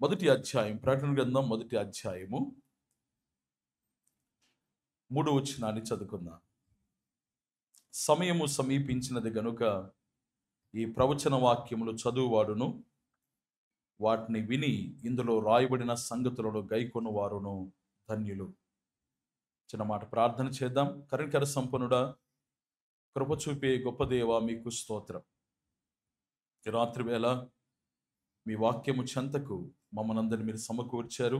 మొదటి అధ్యాయం, ప్రకటన గ్రంథం మొదటి అధ్యాయము 3వ వచనాన్ని చదువుకుందాం. సమయము సమీపించినది గనుక ఈ ప్రవచన వాక్యములు చదువువాడును వాటిని విని ఇందులో రాయబడిన సంగతులను గైకొను వారును ధన్యులు. చిన్న మాట ప్రార్థన చేద్దాం. కనికర సంపన్నుడా, కృప చూపే గొప్ప దేవా, మీకు స్తోత్రం. ఈ రాత్రి వేళ మీ వాక్యము చెంతకు మమ్మల్ని అందరినీ మీరు సమకూర్చారు.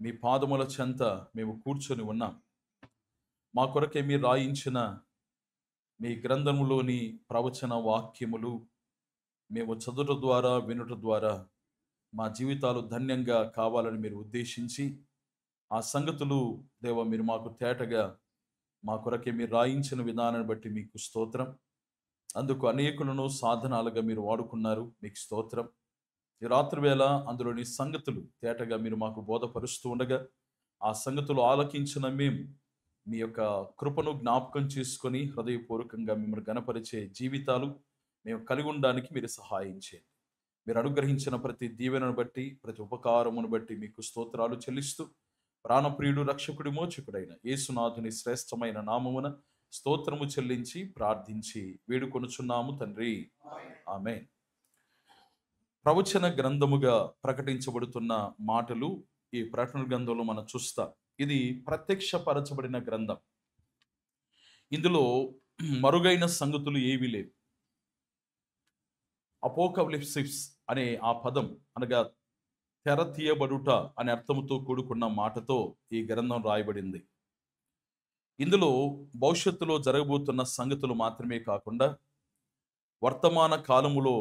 మీ పాదముల చెంత మేము కూర్చొని ఉన్నాం. మా కొరకే మీరు రాయించిన మీ గ్రంథములోని ప్రవచన వాక్యములు మేము చదువుట ద్వారా, వినుట ద్వారా మా జీవితాలు ధన్యంగా కావాలని మీరు ఉద్దేశించి ఆ సంగతులు దేవ మీరు మాకు తేటగా మా కొరకే మీరు రాయించిన విధానాన్ని బట్టి మీకు స్తోత్రం. అందుకు అనేకులను సాధనాలుగా మీరు వాడుకున్నారు, మీకు స్తోత్రం. ఈ రాత్రి వేళ అందులోని సంగతులు తేటగా మీరు మాకు బోధపరుస్తూ ఉండగా ఆ సంగతులు ఆలకించిన మేము మీ యొక్క కృపను జ్ఞాపకం చేసుకొని హృదయపూర్వకంగా మిమ్మల్ని గణపరిచే జీవితాలు మేము కలిగి ఉండడానికి మీరు సహాయం చేయండి. మీరు అనుగ్రహించిన ప్రతి దీవెనను బట్టి, ప్రతి ఉపకారమును బట్టి మీకు స్తోత్రాలు చెల్లిస్తూ ప్రాణప్రియుడు, రక్షకుడి, మోచకుడైన యేసునాథుని శ్రేష్టమైన నామమున స్తోత్రము చెల్లించి ప్రార్థించి వేడుకొనుచున్నాము తండ్రి, ఆమేన్. ప్రవచన గ్రంథముగా ప్రకటించబడుతున్న మాటలు ఈ ప్రకటన గ్రంథంలో మనం చూస్తాం. ఇది ప్రత్యక్షపరచబడిన గ్రంథం. ఇందులో మరుగైన సంగతులు ఏవీ లేవు. అపోకలిప్సిస్ అనే ఆ పదం అనగా తెర తీయబడుట అనే అర్థముతో కూడుకున్న మాటతో ఈ గ్రంథం రాయబడింది. ఇందులో భవిష్యత్తులో జరగబోతున్న సంగతులు మాత్రమే కాకుండా వర్తమాన కాలములో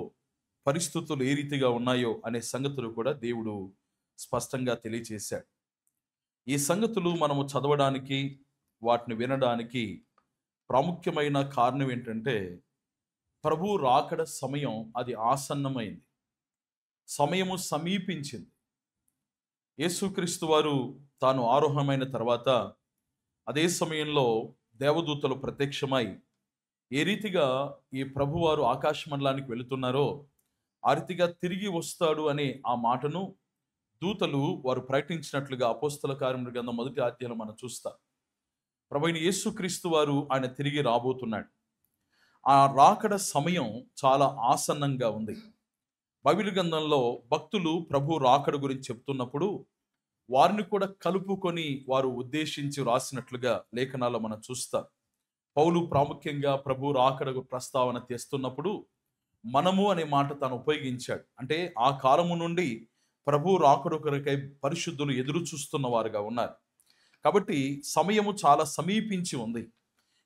పరిస్థితులు ఏ రీతిగా ఉన్నాయో అనే సంగతులు కూడా దేవుడు స్పష్టంగా తెలియచేశాడు. ఈ సంగతులు మనము చదవడానికి, వాటిని వినడానికి ప్రాముఖ్యమైన కారణం ఏంటంటే ప్రభు రాకడ సమయం అది ఆసన్నమైంది. సమయము సమీపించింది. యేసుక్రీస్తు వారు తాను ఆరోహణమైన తర్వాత అదే సమయంలో దేవదూతలు ప్రత్యక్షమై ఏ రీతిగా ఈ ప్రభువారు ఆకాశ మండలానికి వెళుతున్నారో ఆ రీతిగా తిరిగి వస్తాడు అనే ఆ మాటను దూతలు వారు ప్రకటించినట్లుగా అపోస్తల కార్యముల గ్రంథం మొదటి అధ్యాయంలో మనం చూస్తాం. ప్రభువైన యేసుక్రీస్తు వారు ఆయన తిరిగి రాబోతున్నాడు. ఆ రాకడ సమయం చాలా ఆసన్నంగా ఉంది. బైబిల్ గ్రంథంలో భక్తులు ప్రభు రాకడ గురించి చెప్తున్నప్పుడు వారిని కూడా కలుపుకొని వారు ఉద్దేశించి రాసినట్లుగా లేఖనాల్లో మనం చూస్తాం. పౌలు ప్రాముఖ్యంగా ప్రభు రాకడ ప్రస్తావన తెస్తున్నప్పుడు మనము అనే మాట తాను ఉపయోగించాడు. అంటే ఆ కాలము నుండి ప్రభు రాకడ కొరకై పరిశుద్ధులు ఎదురు చూస్తున్న వారుగా ఉన్నారు. కాబట్టి సమయము చాలా సమీపించి ఉంది.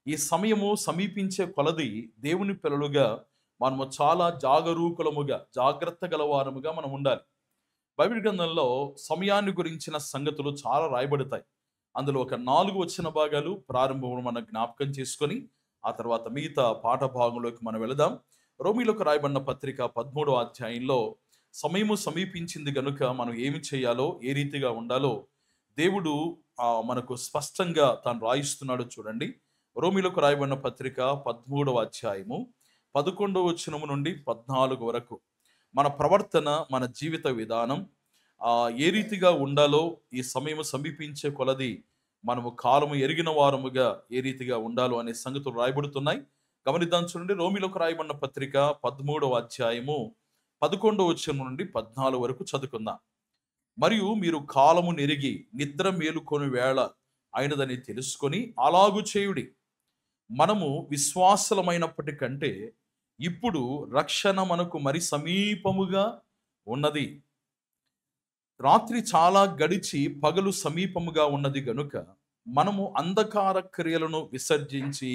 ఈ సమయము సమీపించే కొలది దేవుని పిల్లలుగా మనము చాలా జాగరూకులముగా, జాగ్రత్త గలవారముగా మనం ఉండాలి. బైబిల్ గ్రంథంలో సమయాన్ని గురించిన సంగతులు చాలా రాయబడతాయి. అందులో ఒక 4 వచన భాగాలు ప్రారంభంలో మనం జ్ఞాపకం చేసుకొని ఆ తర్వాత మిగతా పాఠ భాగంలోకి మనం వెళదాం. రోమీలకు రాయబడిన పత్రిక 13వ అధ్యాయంలో సమయము సమీపించింది గనుక మనం ఏమి చేయాలో, ఏ రీతిగా ఉండాలో దేవుడు మనకు స్పష్టంగా తాను రాయిస్తున్నాడు. చూడండి, రోమీలకు రాయబడిన పత్రిక 13వ అధ్యాయము 11వ వచనము నుండి 14 వరకు మన ప్రవర్తన, మన జీవిత విధానం ఏ రీతిగా ఉండాలో ఈ సమయం సమీపించే కొలది మనము కాలము ఎరిగిన వారముగా ఏ రీతిగా ఉండాలో అనే సంగతులు రాయబడుతున్నాయి. గమనిద్దాం. చూడండి, రోమీలకు రాయబడిన పత్రిక 13వ అధ్యాయము 11వ వచనం నుండి 14 వరకు చదువుకుందాం. మరియు మీరు కాలము నెరిగి నిద్ర మేలుకొని వేళ అయినదని తెలుసుకొని అలాగు చేయుడి. మనము విశ్వాసులమైనప్పటికంటే ఇప్పుడు రక్షణ మనకు మరి సమీపముగా ఉన్నది. రాత్రి చాలా గడిచి పగలు సమీపముగా ఉన్నది గనుక మనము అంధకార క్రియలను విసర్జించి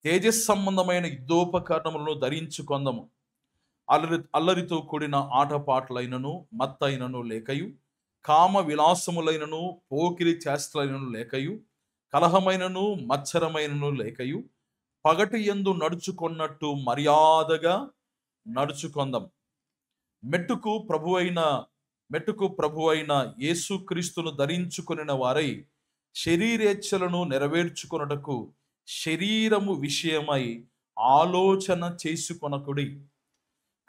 తేజస్ సంబంధమైన యుద్ధోపకరణములను ధరించుకొందము. అల్లరితో కూడిన ఆటపాటలైనను, మత్తైనను లేకయు, కామ విలాసములైనను, పోకిరి చేష్టలైనను లేకయు, కలహమైనను మత్సరమైనను లేకయు, పగటి యందు నడుచుకొన్నట్టు మర్యాదగా నడుచుకొందం. మెట్టుకు ప్రభువైన యేసుక్రీస్తును ధరించుకొనిన వారై శరీరేచ్ఛలను నెరవేర్చుకొనుటకు శరీరము విషయమై ఆలోచన చేసుకొనకుడి.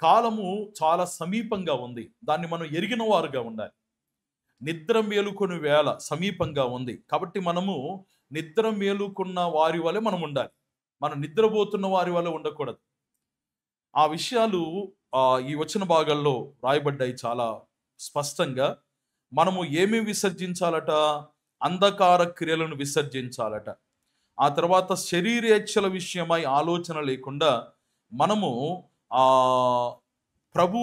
కాలము చాలా సమీపంగా ఉంది. దాన్ని మనం ఎరిగిన వారుగా ఉండాలి. నిద్ర మేలుకొని వేళ సమీపంగా ఉంది. కాబట్టి మనము నిద్ర మేలుకున్న వారి వలె మనం ఉండాలి. మనం నిద్రపోతున్న వారి వలె ఉండకూడదు. ఆ విషయాలు ఈ వచన భాగాల్లో రాయబడ్డాయి చాలా స్పష్టంగా. మనము ఏమి విసర్జించాలట? అంధకార క్రియలను విసర్జించాలట. ఆ తర్వాత శరీరేచ్ఛల విషయమై ఆలోచన లేకుండా మనము ఆ ప్రభు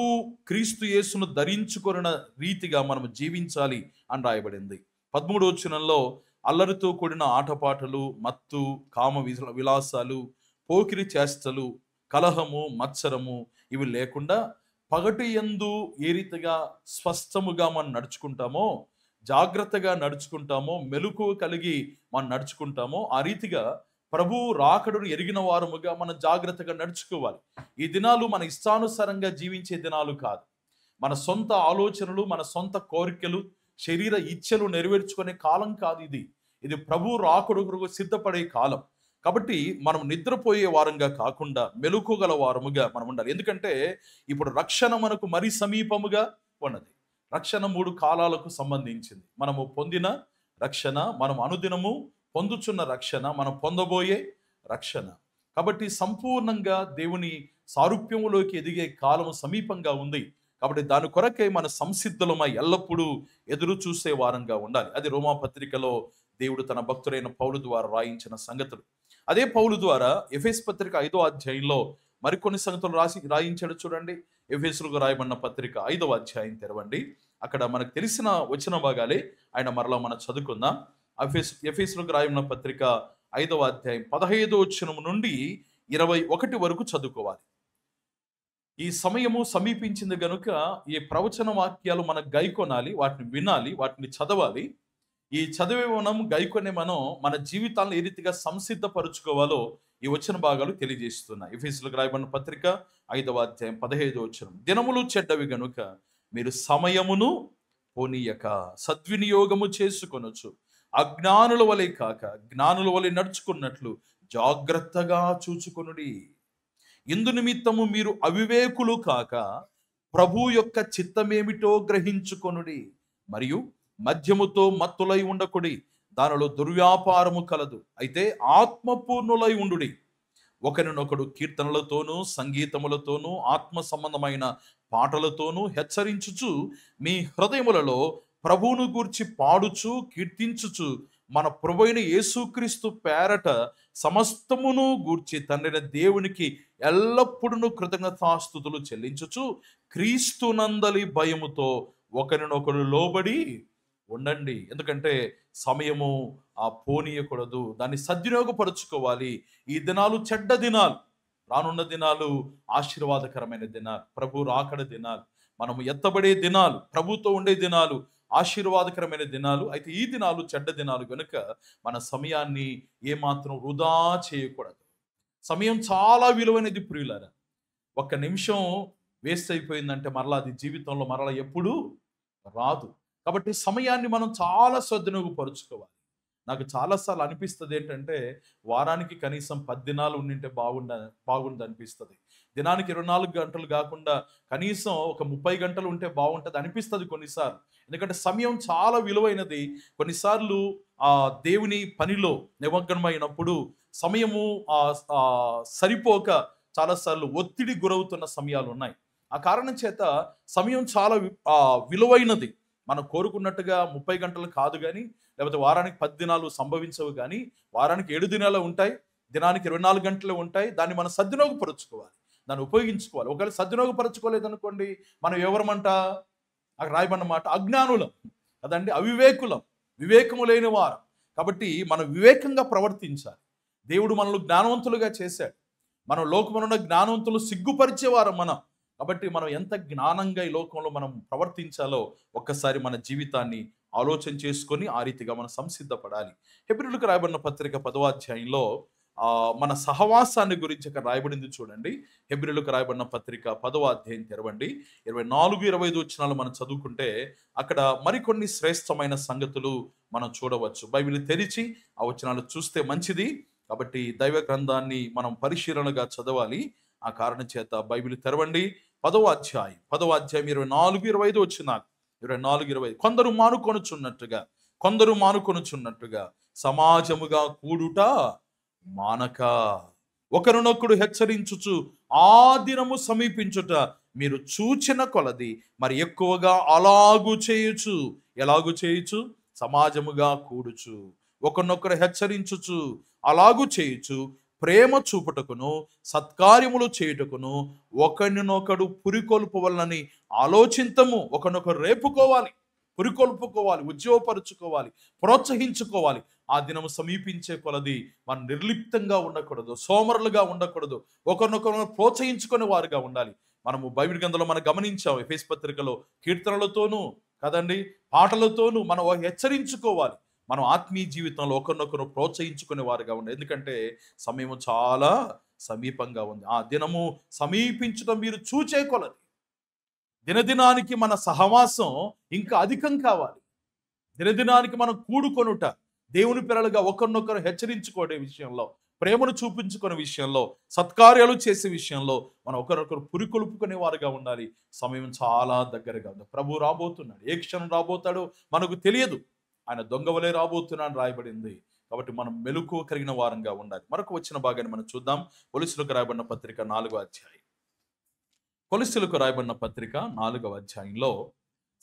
క్రీస్తు యేసును ధరించుకొనిన రీతిగా మనం జీవించాలి అని రాయబడింది. 13వ వచనంలో అల్లరితో కూడిన ఆటపాటలు, మత్తు, కామ విలాసాలు, పోకిరి చేష్టలు, కలహము, మత్సరము ఇవి లేకుండా పగటి యందు ఏ రీతిగా స్పష్టముగా మనం నడుచుకుంటామో, జాగ్రత్తగా నడుచుకుంటామో, మెలకువ కలిగి మనం నడుచుకుంటామో ఆ రీతిగా ప్రభు రాకడను ఎరిగిన వారముగా మనం జాగ్రత్తగా నడుచుకోవాలి. ఈ దినాలు మన ఇష్టానుసారంగా జీవించే దినాలు కాదు. మన సొంత ఆలోచనలు, మన సొంత కోరికలు, శరీర ఇచ్ఛలు నెరవేర్చుకునే కాలం కాదు ఇది. ఇది ప్రభు రాకడ కొరకు సిద్ధపడే కాలం. కాబట్టి మనం నిద్రపోయే వారంగా కాకుండా మెలకుగల వారముగా మనం ఉండాలి. ఎందుకంటే ఇప్పుడు రక్షణ మనకు మరీ సమీపముగా ఉన్నది. రక్షణ 3 కాలాలకు సంబంధించింది. మనము పొందిన రక్షణ, మనం అనుదినము పొందుచున్న రక్షణ, మనం పొందబోయే రక్షణ. కాబట్టి సంపూర్ణంగా దేవుని సారూప్యములోకి ఎదిగే కాలము సమీపంగా ఉంది. కాబట్టి దాని కొరకే మన సంసిద్ధులమై ఎల్లప్పుడూ ఎదురు చూసే వారంగా ఉండాలి. అది రోమాపత్రికలో దేవుడు తన భక్తుడైన పౌలు ద్వారా రాయించిన సంగతులు. అదే పౌలు ద్వారా ఎఫెసు పత్రిక 5వ అధ్యాయంలో మరికొన్ని సంగతులు రాయించాడు చూడండి. ఎఫెసులకు రాయబడిన పత్రిక 5వ అధ్యాయం తెరవండి. అక్కడ మనకు తెలిసిన వచన భాగాలే ఆయన మరలా మనం చదువుకుందాం. ఎఫెసులకు రాయబడిన పత్రిక 5వ అధ్యాయం 15వ వచనం నుండి 21 వరకు చదువుకోవాలి. ఈ సమయము సమీపించింది గనుక ఈ ప్రవచన వాక్యాలు మనం గైకొనాలి, వాటిని వినాలి, వాటిని చదవాలి. ఈ చదివే మనం గైకొనే మనం మన జీవితాలను ఏ రీతిగా సంసిద్ధపరుచుకోవాలో ఈ వచన భాగాలు తెలియజేస్తున్నాయి. ఎఫెసులకు రాయబడిన పత్రిక 5వ అధ్యాయం 15వ వచనం. దినములు చెడ్డవి గనుక మీరు సమయమును పోనీయక సద్వినియోగము చేసుకొనొచ్చు. అజ్ఞానుల వలె కాక జ్ఞానుల వలె నడుచుకున్నట్లు జాగ్రత్తగా చూచుకొనుడి. ఇందు నిమిత్తము మీరు అవివేకులు కాక ప్రభు యొక్క చిత్తమేమిటో గ్రహించుకొనుడి. మరియు మద్యముతో మత్తులై ఉండకుడి, దానిలో దుర్వ్యాపారము కలదు. అయితే ఆత్మపూర్ణులై ఉండుడి. ఒకరినొకడు కీర్తనలతోనూ సంగీతములతోనూ ఆత్మ సంబంధమైన పాటలతోనూ హెచ్చరించుచు మీ హృదయములలో ప్రభువును గూర్చి పాడుచు కీర్తించుచు మన ప్రభువైన యేసుక్రీస్తు పేరట సమస్తమును గూర్చి తండ్రైన దేవునికి ఎల్లప్పుడూ కృతజ్ఞతాస్తుతులు చెల్లించుచు క్రీస్తునందలి భయముతో ఒకరినొకరు లోబడి ఉండండి. ఎందుకంటే సమయము పోనీయకూడదు, దాన్ని సద్వినియోగపరుచుకోవాలి. ఈ దినాలు చెడ్డ దినాలు, రానున్న దినాలు ఆశీర్వాదకరమైన దినాలు, ప్రభు రాకడ దినాలు, మనము ఎత్తబడే దినాలు, ప్రభుతో ఉండే దినాలు, ఆశీర్వాదకరమైన దినాలు. అయితే ఈ దినాలు చెడ్డ దినాలు కనుక మన సమయాన్ని ఏమాత్రం వృధా చేయకూడదు. సమయం చాలా విలువైనది ప్రియులారా. ఒక్క నిమిషం వేస్ట్ అయిపోయిందంటే మరలా అది జీవితంలో మరలా ఎప్పుడూ రాదు. కాబట్టి సమయాన్ని మనం చాలా సద్వినియోగపరుచుకోవాలి. నాకు చాలాసార్లు అనిపిస్తుంది ఏంటంటే వారానికి కనీసం 10 దినాలు ఉండింటే బాగుంది అనిపిస్తుంది. దినానికి 24 గంటలు కాకుండా కనీసం ఒక 30 గంటలు ఉంటే బాగుంటుంది అనిపిస్తుంది కొన్నిసార్లు. ఎందుకంటే సమయం చాలా విలువైనది. కొన్నిసార్లు దేవుని పనిలో నిమగ్నమైనప్పుడు సమయము సరిపోక చాలాసార్లు ఒత్తిడి గురవుతున్న సమయాలు ఉన్నాయి. ఆ కారణం చేత సమయం చాలా విలువైనది. మనం కోరుకున్నట్టుగా 30 గంటలు కాదు కానీ, లేకపోతే వారానికి 10 దినాలు సంభవించవు కానీ, వారానికి 7 దినాలు ఉంటాయి, దినానికి 24 గంటలు ఉంటాయి. దాన్ని మనం సద్వినియోగపరుచుకోవాలి, దాన్ని ఉపయోగించుకోవాలి. ఒకవేళ సద్వినియోగపరచుకోలేదనుకోండి, మనం ఎవరమంట? అక్కడ రాయబడిన మాట అజ్ఞానులం కదండి, అవివేకులం, వివేకము లేని వారు. కాబట్టి మనం వివేకంగా ప్రవర్తించాలి. దేవుడు మనల్ని జ్ఞానవంతులుగా చేశాడు. మనం లోకమున్న జ్ఞానవంతులు సిగ్గుపరిచేవారు మనం. కాబట్టి మనం ఎంత జ్ఞానంగా ఈ లోకంలో మనం ప్రవర్తించాలో ఒక్కసారి మన జీవితాన్ని ఆలోచన చేసుకొని ఆ రీతిగా మనం సంసిద్ధపడాలి. హెబ్రీయులకు రాయబడిన పత్రిక 10వ అధ్యాయంలో మన సహవాసాన్ని గురించి అక్కడ రాయబడింది చూడండి. హెబ్రీయులకు రాయబడిన పత్రిక 10వ అధ్యాయం తెరవండి. 24, 25 వచనాలు మనం చదువుకుంటే అక్కడ మరికొన్ని శ్రేష్టమైన సంగతులు మనం చూడవచ్చు. బైబిల్ తెరిచి ఆ వచనాలు చూస్తే మంచిది. కాబట్టి దైవ గ్రంథాన్ని మనం పరిశీలనగా చదవాలి. ఆ కారణం చేత బైబిల్ తెరవండి. 10వ అధ్యాయం 24-25 వచ్చినాలు. 24-25. కొందరు మానుకొనుచున్నట్టుగా సమాజముగా కూడుట మానక ఒకరినొకడు హెచ్చరించుచు ఆ దినము సమీపించుట మీరు చూచిన కొలది మరి ఎక్కువగా ఎలాగు చేయుచు సమాజముగా కూడుచు ఒకరినొకరు హెచ్చరించుచు అలాగు చేయుచు ప్రేమ చూపుటకును సత్కార్యములు చేయుటకును ఒకరినొకడు పురికొల్పవలనని ఆలోచింతము. ఒకరినొకరు రేపుకోవాలి, పురికొల్పుకోవాలి, ఉద్యోగపరుచుకోవాలి, ప్రోత్సహించుకోవాలి. ఆ దినము సమీపించే కొలది మనం నిర్లిప్తంగా ఉండకూడదు, సోమరులుగా ఉండకూడదు, ఒకరినొకరు ప్రోత్సహించుకునే వారుగా ఉండాలి. మనము బైబిల్ గ్రంథంలో మనం గమనించాం, ఎఫెసు పత్రికలో కీర్తనలతోనూ కదండి, పాటలతోనూ మనం హెచ్చరించుకోవాలి. మనం ఆత్మీయ జీవితంలో ఒకరినొకరు ప్రోత్సహించుకునే వారుగా ఉండాలి. ఎందుకంటే సమయం చాలా సమీపంగా ఉంది. ఆ దినము సమీపించడం మీరు చూచే కొలది దినదినానికి మన సహవాసం ఇంకా అధికం కావాలి. దినదినానికి మనం కూడుకొనుట, దేవుని పిల్లలుగా ఒకరినొకరు హెచ్చరించుకునే విషయంలో, ప్రేమను చూపించుకునే విషయంలో, సత్కార్యాలు చేసే విషయంలో మనం ఒకరొకరు పురికొల్పుకునే వారుగా ఉండాలి. సమయం చాలా దగ్గరగా ఉంది. ప్రభు రాబోతున్నాడు. ఏ క్షణం రాబోతాడో మనకు తెలియదు. ఆయన దొంగవలే రాబోతున్నాడు రాయబడింది. కాబట్టి మనం మెలకువ కలిగిన వారంగా ఉండాలి. మరొక వచ్చిన భాగాన్ని మనం చూద్దాం. కొలస్సీలకు రాయబడిన పత్రిక 4వ అధ్యాయం. కొలస్సీలకు రాయబడిన పత్రిక 4వ అధ్యాయంలో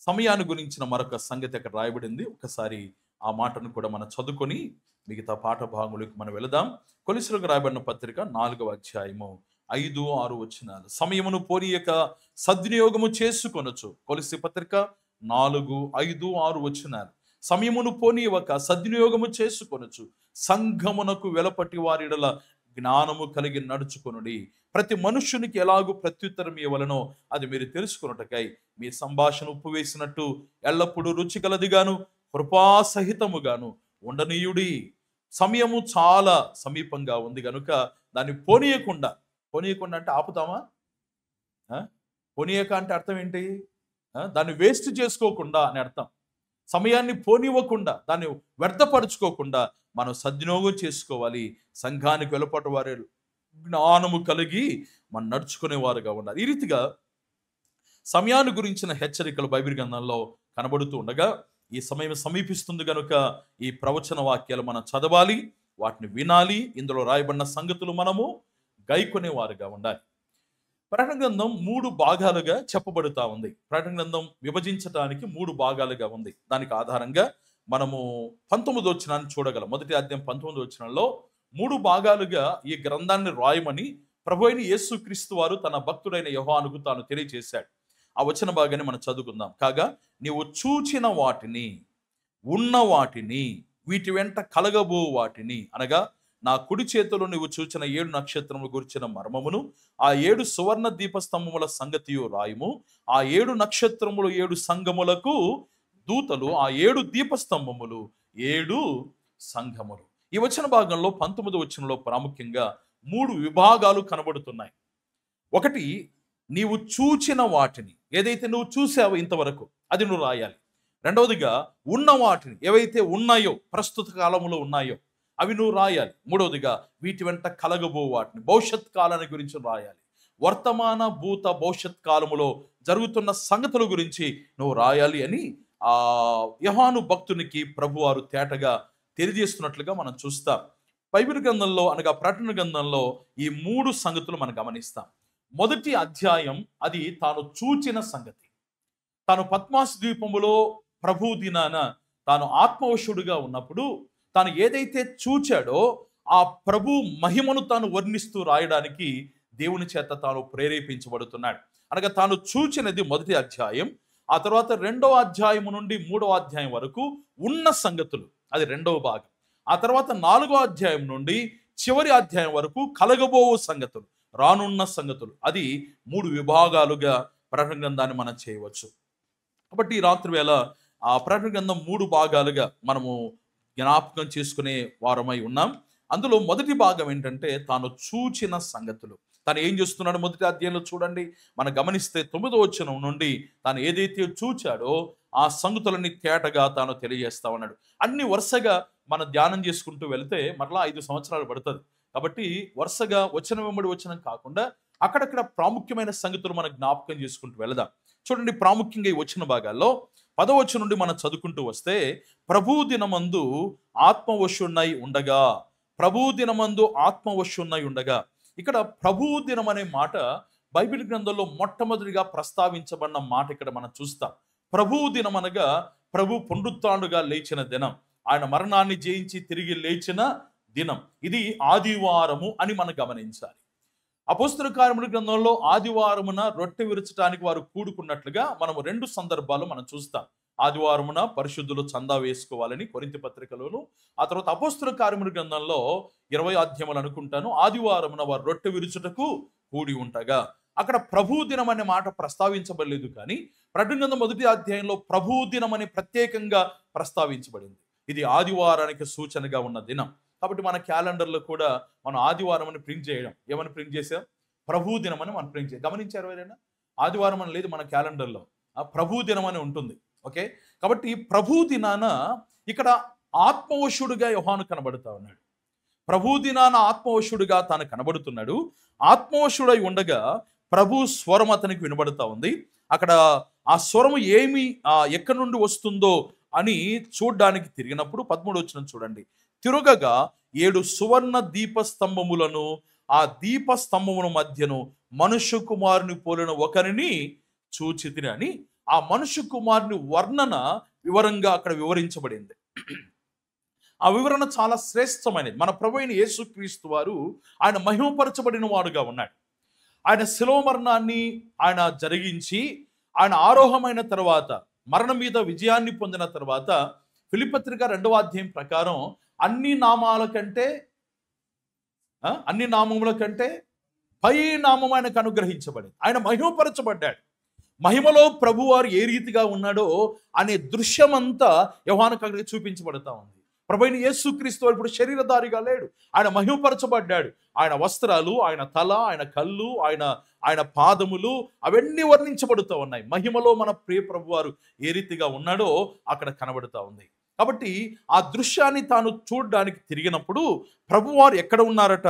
సమయాన్ని గురించిన మరొక సంగతి అక్కడ రాయబడింది. ఒకసారి ఆ మాటను కూడా మనం చదువుకొని మిగతా పాఠ భాగంలోకి మనం వెళదాం. కొలస్సీలకు రాయబడిన పత్రిక 4వ అధ్యాయము 5-6 వచనాలు. సమయమును పోనీయక సద్వినియోగము చేసుకొనొచ్చు. కొలస్సీ పత్రిక 4:5-6 వచనాలు. సమయమును పోనీయక సద్వినియోగము చేసుకొనొచ్చు. సంఘమునకు వెలపటి వారిడల జ్ఞానము కలిగి నడుచుకొనుడి. ప్రతి మనుష్యునికి ఎలాగూ ప్రత్యుత్తరం ఇవ్వవలెనో అది మీరు తెలుసుకొనుటకై మీ సంభాషణ ఉప్పు వేసినట్టు ఎల్లప్పుడూ రుచికలదిగాను కృపాసహితముగాను ఉండనీయుడి. సమయము చాలా సమీపంగా ఉంది కనుక దాన్ని పోనీయకుండా అంటే ఆపుతామా? పోనీయక అంటే అర్థం ఏంటి? దాన్ని వేస్ట్ చేసుకోకుండా అని అర్థం. సమయాన్ని పోనివ్వకుండా, దాన్ని వ్యర్థపరుచుకోకుండా మనం సద్వినియోగం చేసుకోవాలి. సంఘానికి వెలుపట వారి జ్ఞానము కలిగి మనం నడుచుకునే వారుగా ఉండాలి. ఈ రీతిగా సమయాన్ని గురించిన హెచ్చరికలు బైబిల్ గ్రంథంలో కనబడుతూ ఉండగా ఈ సమయం సమీపిస్తుంది కనుక ఈ ప్రవచన వాక్యాలు మనం చదవాలి, వాటిని వినాలి. ఇందులో రాయబడిన సంగతులు మనము గైకొనే వారుగా ఉండాలి. ప్రకటన గ్రంథం 3 భాగాలుగా చెప్పబడుతూ ఉంది. ప్రకటన గ్రంథం విభజించడానికి 3 భాగాలుగా ఉంది. దానికి ఆధారంగా మనము 19వ వచనాన్ని చూడగలం. మొదటి అధ్యాయం 19వ వచనంలో 3 భాగాలుగా ఈ గ్రంథాన్ని రాయమని ప్రభువైన యేసుక్రీస్తు వారు తన భక్తుడైన యోహానుకు తాను తెలియజేశాడు. ఆ వచన భాగాన్ని మనం చదువుకుందాం. కాగా నీవు చూచిన వాటిని, ఉన్న వాటిని, వీటి వెంట కలగబో వాటిని, అనగా నా కుడి చేతిలో నువ్వు చూచిన 7 నక్షత్రములు గురించిన మర్మమును, ఆ 7 సువర్ణ దీపస్తంభముల సంగతియు రాయము. ఆ 7 నక్షత్రములు 7 సంఘములకు దూతలు, ఆ 7 దీపస్తంభములు 7 సంఘములు. ఈ వచన భాగంలో 19వ వచనంలో ప్రాముఖ్యంగా 3 విభాగాలు కనబడుతున్నాయి. ఒకటి, నీవు చూచిన వాటిని, ఏదైతే నువ్వు చూసావో ఇంతవరకు అది నువ్వు రాయాలి. రెండవదిగా ఉన్న వాటిని, ఏవైతే ఉన్నాయో ప్రస్తుత కాలంలో ఉన్నాయో అవి నువ్వు రాయాలి. మూడవదిగా వీటి వెంట కలగబో వాటిని, భవిష్యత్ కాలాన్ని గురించి రాయాలి. వర్తమాన భూత భవిష్యత్ కాలములో జరుగుతున్న సంగతుల గురించి నువ్వు రాయాలి అని యోహాను భక్తునికి ప్రభువారు తేటగా తెలియజేస్తున్నట్లుగా మనం చూస్తాం. బైబిల్ గ్రంథంలో అనగా ప్రకటన గ్రంథంలో ఈ 3 సంగతులు మనం గమనిస్తాం. మొదటి అధ్యాయం అది తాను చూచిన సంగతి. తాను పద్మాసు ద్వీపములో ప్రభు దినాన తాను ఆత్మవశుడుగా ఉన్నప్పుడు తాను ఏదైతే చూచాడో ఆ ప్రభు మహిమను తాను వర్ణిస్తూ రాయడానికి దేవుని చేత తాను ప్రేరేపించబడుతున్నాడు. అనగా తాను చూచినది మొదటి అధ్యాయం. ఆ తర్వాత 2వ అధ్యాయం నుండి 3వ అధ్యాయం వరకు ఉన్న సంగతులు, అది 2వ భాగం. ఆ తర్వాత 4వ అధ్యాయం నుండి చివరి అధ్యాయం వరకు కలగబో సంగతులు, రానున్న సంగతులు, అది 3 విభాగాలుగా ప్రకటన గ్రంథాన్ని మనం చేయవచ్చు. కాబట్టి ఈ రాత్రి వేళ ఆ ప్రకటన గ్రంథం 3 భాగాలుగా మనము జ్ఞాపకం చేసుకునే వారమై ఉన్నాం. అందులో మొదటి భాగం ఏంటంటే తాను చూచిన సంగతులు. తాను ఏం చేస్తున్నాడు మొదటి అధ్యాయంలో చూడండి. మనం గమనిస్తే 9వ వచనం నుండి తాను ఏదైతే చూచాడో ఆ సంగతులని తేటగా తాను తెలియజేస్తా ఉన్నాడు. అన్ని వరుసగా మనం ధ్యానం చేసుకుంటూ వెళితే మరలా 5 సంవత్సరాలు పడుతుంది. కాబట్టి వరుసగా వచనం వెంబడి వచనం కాకుండా అక్కడక్కడ ప్రాముఖ్యమైన సంగతులు మనం జ్ఞాపకం చేసుకుంటూ వెళదాం. చూడండి, ప్రాముఖ్యంగా ఈ వచ్చిన భాగాల్లో 10వ వచనం నుండి మనం చదువుకుంటూ వస్తే, ప్రభు దినమందు ఆత్మవశున్నై ఉండగా, ప్రభు దినమందు ఆత్మవశున్నై ఉండగా. ఇక్కడ ప్రభు దినం అనే మాట బైబిల్ గ్రంథంలో మొట్టమొదటిగా ప్రస్తావించబడిన మాట ఇక్కడ మనం చూస్తాం. ప్రభు దినం అనగా ప్రభు పునరుత్థానుగా లేచిన దినం, ఆయన మరణాన్ని జయించి తిరిగి లేచిన దినం. ఇది ఆదివారము అని మనం గమనించాలి. అపోస్తల కార్యముల గ్రంథంలో ఆదివారమున రొట్టె విరచడానికి వారు కూడుకున్నట్లుగా మనం 2 సందర్భాలు మనం చూస్తాం. ఆదివారమున పరిశుద్ధులు చందా వేసుకోవాలని కొరింథీ పత్రికలోను, ఆ తర్వాత అపోస్తల కార్యముల గ్రంథంలో 20 అధ్యాయములు అనుకుంటాను, ఆదివారమున వారు రొట్టె విరుచుటకు కూడి ఉంటగా. అక్కడ ప్రభు దినం అనే మాట ప్రస్తావించబడలేదు, కానీ ప్రకటన గ్రంథం 1వ అధ్యాయంలో ప్రభు దినం అని ప్రత్యేకంగా ప్రస్తావించబడింది. ఇది ఆదివారానికి సూచనగా ఉన్న దినం. కాబట్టి మన క్యాలెండర్లో కూడా మనం ఆదివారం అని ప్రింట్ చేయడం, ఏమని ప్రింట్ చేసాం? ప్రభు దినం అని మనం ప్రింట్ చేయాలి. గమనించారు ఎవరైనా? ఆదివారం అని లేదు మన క్యాలెండర్లో, ప్రభు దినం అని ఉంటుంది. ఓకే, కాబట్టి ప్రభు దినాన ఇక్కడ ఆత్మవశుడుగా యోహాను కనబడుతూ ఉన్నాడు. ప్రభు దినాన ఆత్మవశుడుగా తాను కనబడుతున్నాడు. ఆత్మవశుడై ఉండగా ప్రభు స్వరం అతనికి వినబడుతూ ఉంది. అక్కడ ఆ స్వరము ఎక్కడి నుండి వస్తుందో అని చూడ్డానికి తిరిగినప్పుడు 13వ వచనం చూడండి. తిరుగగా 7 సువర్ణ దీపస్తంభములను, ఆ దీపస్తంభముల మధ్యను మనుష్య కుమారుని పోలిన ఒకరిని చూచితిని అని ఆ మనుష్య కుమారుని వర్ణన వివరంగా అక్కడ వివరించబడింది. ఆ వివరణ చాలా శ్రేష్టమైనది. మన ప్రభు అయిన యేసుక్రీస్తు వారు ఆయన మహిమపరచబడిన వాడుగా ఉన్నాడు. ఆయన శిలువ మరణాన్ని ఆయన జరిగించి ఆయన ఆరోహమైన తర్వాత, మరణం మీద విజయాన్ని పొందిన తర్వాత, ఫిలిప్పీ పత్రిక 2వ అధ్యాయం ప్రకారం అన్ని నామముల కంటే పై నామం ఆయనకు అనుగ్రహించబడింది. ఆయన మహిమపరచబడ్డాడు. మహిమలో ప్రభువారు ఏ రీతిగా ఉన్నాడో అనే దృశ్యమంతా యోహానుకు అక్కడికి చూపించబడతా ఉంది. ప్రభువైన యేసుక్రీస్తు వారు ఇప్పుడు శరీరధారిగా లేడు, ఆయన మహిమపరచబడ్డాడు. ఆయన వస్త్రాలు, ఆయన తల, ఆయన కళ్ళు, ఆయన పాదములు అవన్నీ వర్ణించబడుతూ ఉన్నాయి. మహిమలో మన ప్రియ ప్రభువారు ఏ రీతిగా ఉన్నాడో అక్కడ కనబడుతూ ఉంది. కాబట్టి ఆ దృశ్యాన్ని తాను చూడడానికి తిరిగినప్పుడు ప్రభువారు ఎక్కడ ఉన్నారట?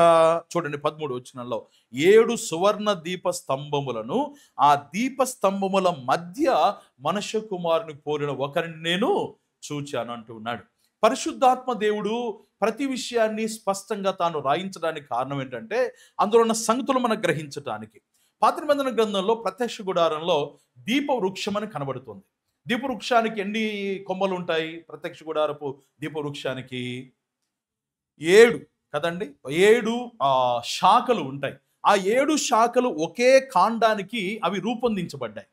చూడండి 13వ వచనంలో, 7 సువర్ణ దీప స్తంభములను, ఆ దీప స్తంభముల మధ్య మనుష్య కుమారుని పోలిన ఒకరిని నేను చూచాను అంటూ ఉన్నాడు. పరిశుద్ధాత్మ దేవుడు ప్రతి విషయాన్ని స్పష్టంగా తాను రాయించడానికి కారణం ఏంటంటే అందులో ఉన్న సంగతులు మనం గ్రహించడానికి. పాత నిబంధన గ్రంథంలో ప్రత్యక్ష గుడారంలో దీప వృక్షం అని కనబడుతుంది. దీప వృక్షానికి ఎన్ని కొమ్మలు ఉంటాయి? ప్రత్యక్ష గుడారపు దీప వృక్షానికి 7 కదండి, 7 శాఖలు ఉంటాయి. ఆ 7 శాఖలు ఒకే కాండానికి అవి రూపొందించబడ్డాయి.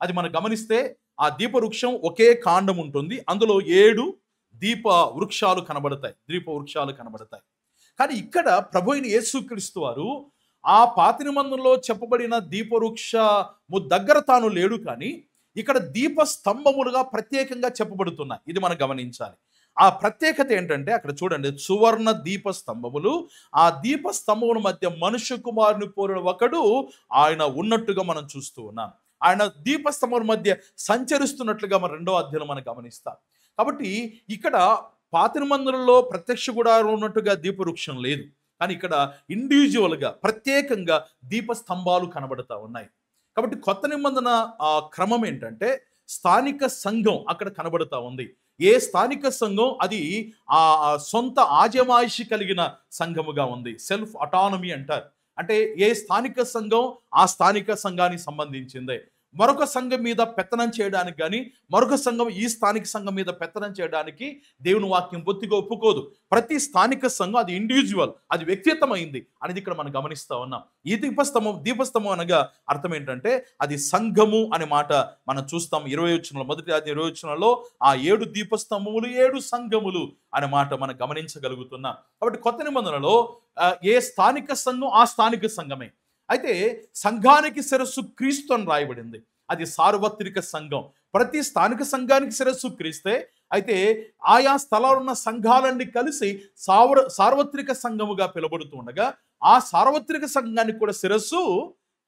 అది మనం గమనిస్తే ఆ దీప వృక్షం ఒకే కాండం ఉంటుంది, అందులో 7 దీప వృక్షాలు కనబడతాయి. కానీ ఇక్కడ ప్రభు అయిన యేసుక్రీస్తు వారు ఆ పాత నిబంధనలో చెప్పబడిన దీపవృక్షము దగ్గర తాను లేడు, కానీ ఇక్కడ దీప స్తంభములుగా ప్రత్యేకంగా చెప్పబడుతున్నాయి. ఇది మనం గమనించాలి. ఆ ప్రత్యేకత ఏంటంటే అక్కడ చూడండి, సువర్ణ దీప స్తంభములు, ఆ దీప స్తంభముల మధ్య మనుష్య కుమారుని పోలిన ఒకడు ఆయన ఉన్నట్టుగా మనం చూస్తూ ఉన్నాం. ఆయన దీపస్తంభముల మధ్య సంచరిస్తున్నట్లుగా మన 2వ అధ్యాయంలో మనం గమనిస్తాం. కాబట్టి ఇక్కడ పాత నిబంధనలో ప్రత్యక్ష గుడారం ఉన్నట్టుగా దీపవృక్షం లేదు, కానీ ఇక్కడ ఇండివిజువల్గా ప్రత్యేకంగా దీపస్తంభాలు కనబడతా ఉన్నాయి. కాబట్టి కొత్త నిబంధన క్రమం ఏంటంటే స్థానిక సంఘం అక్కడ కనబడతా ఉంది. ఏ స్థానిక సంఘం అది ఆ సొంత ఆజమాయిషి కలిగిన సంఘముగా ఉంది. సెల్ఫ్ అటానమీ అంటారు. అంటే ఏ స్థానిక సంఘం ఆ స్థానిక సంఘానికి సంబంధించిందే. మరొక సంఘం మీద పెత్తనం చేయడానికి కానీ, మరొక సంఘం ఈ స్థానిక సంఘం మీద పెత్తనం చేయడానికి దేవుని వాక్యం బొత్తిగా ఒప్పుకోదు. ప్రతి స్థానిక సంఘం అది ఇండివిజువల్, అది వ్యక్తిగతమైంది అనేది ఇక్కడ మనం గమనిస్తూ ఉన్నాం. ఈ దీపస్తంభం అనగా అర్థం ఏంటంటే అది సంఘము అనే మాట మనం చూస్తాం. 20వ వచనంలో, మొదటి అధ్యాయం 20వ వచనంలో ఆ 7 దీపస్తంభములు 7 సంఘములు అనే మాట మనం గమనించగలుగుతున్నాం. కాబట్టి కొత్త నిబంధనలో ఏ స్థానిక సంఘం ఆ స్థానిక సంఘమే. అయితే సంఘానికి శిరస్సు క్రీస్తు అని రాయబడింది. అది సార్వత్రిక సంఘం. ప్రతి స్థానిక సంఘానికి శిరస్సు క్రీస్తే, అయితే ఆయా స్థలాలు ఉన్న సంఘాలన్నీ కలిసి సార్వత్రిక సంఘముగా పిలువబడుతూ ఉండగా ఆ సార్వత్రిక సంఘానికి కూడా శిరస్సు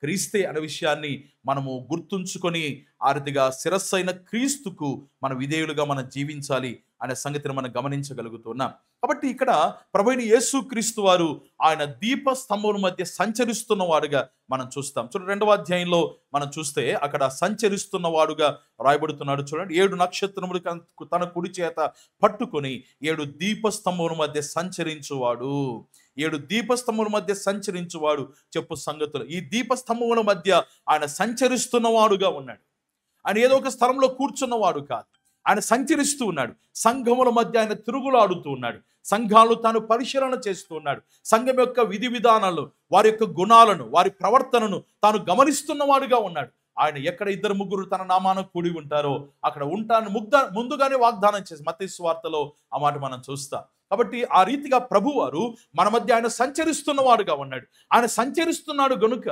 క్రీస్తే అనే విషయాన్ని మనము గుర్తుంచుకొని ఆ రీతిగా శిరస్సు అయిన క్రీస్తుకు మన విధేయులుగా మనం జీవించాలి అనే సంగతిని మనం గమనించగలుగుతున్నాం. కాబట్టి ఇక్కడ ప్రభువైన యేసుక్రీస్తు వారు ఆయన దీపస్తంభముల మధ్య సంచరిస్తున్న వాడుగా మనం చూస్తాం. చూడండి 2వ అధ్యాయంలో మనం చూస్తే అక్కడ సంచరిస్తున్న వాడుగా రాయబడుతున్నాడు. చూడండి 7 నక్షత్రములు తన కుడి చేత పట్టుకొని 7 దీపస్తంభముల మధ్య సంచరించువాడు. 7 దీపస్తంభముల మధ్య సంచరించువాడు చెప్పు సంగతులు. ఈ దీపస్తంభముల మధ్య ఆయన సంచరిస్తున్నవాడుగా ఉన్నాడు. ఆయన ఏదో ఒక స్థలంలో కూర్చున్నవాడు కాదు, ఆయన సంచరిస్తూ ఉన్నాడు. సంఘముల మధ్య ఆయన తిరుగులాడుతూ ఉన్నాడు. సంఘాలు తాను పరిశీలన చేస్తూ ఉన్నాడు. సంఘం యొక్క విధి విధానాలు, వారి యొక్క గుణాలను, వారి ప్రవర్తనను తాను గమనిస్తున్నవాడుగా ఉన్నాడు. ఆయన ఎక్కడ 2-3 తన నామాన కూడి ఉంటారో అక్కడ ఉంటాను ముందుగానే వాగ్దానం చేసి మత్తయి సువార్తలో ఆ మాట మనం చూస్తాం. కాబట్టి ఆ రీతిగా ప్రభువారు మన మధ్య ఆయన సంచరిస్తున్నవాడుగా ఉన్నాడు. ఆయన సంచరిస్తున్నాడు గనుక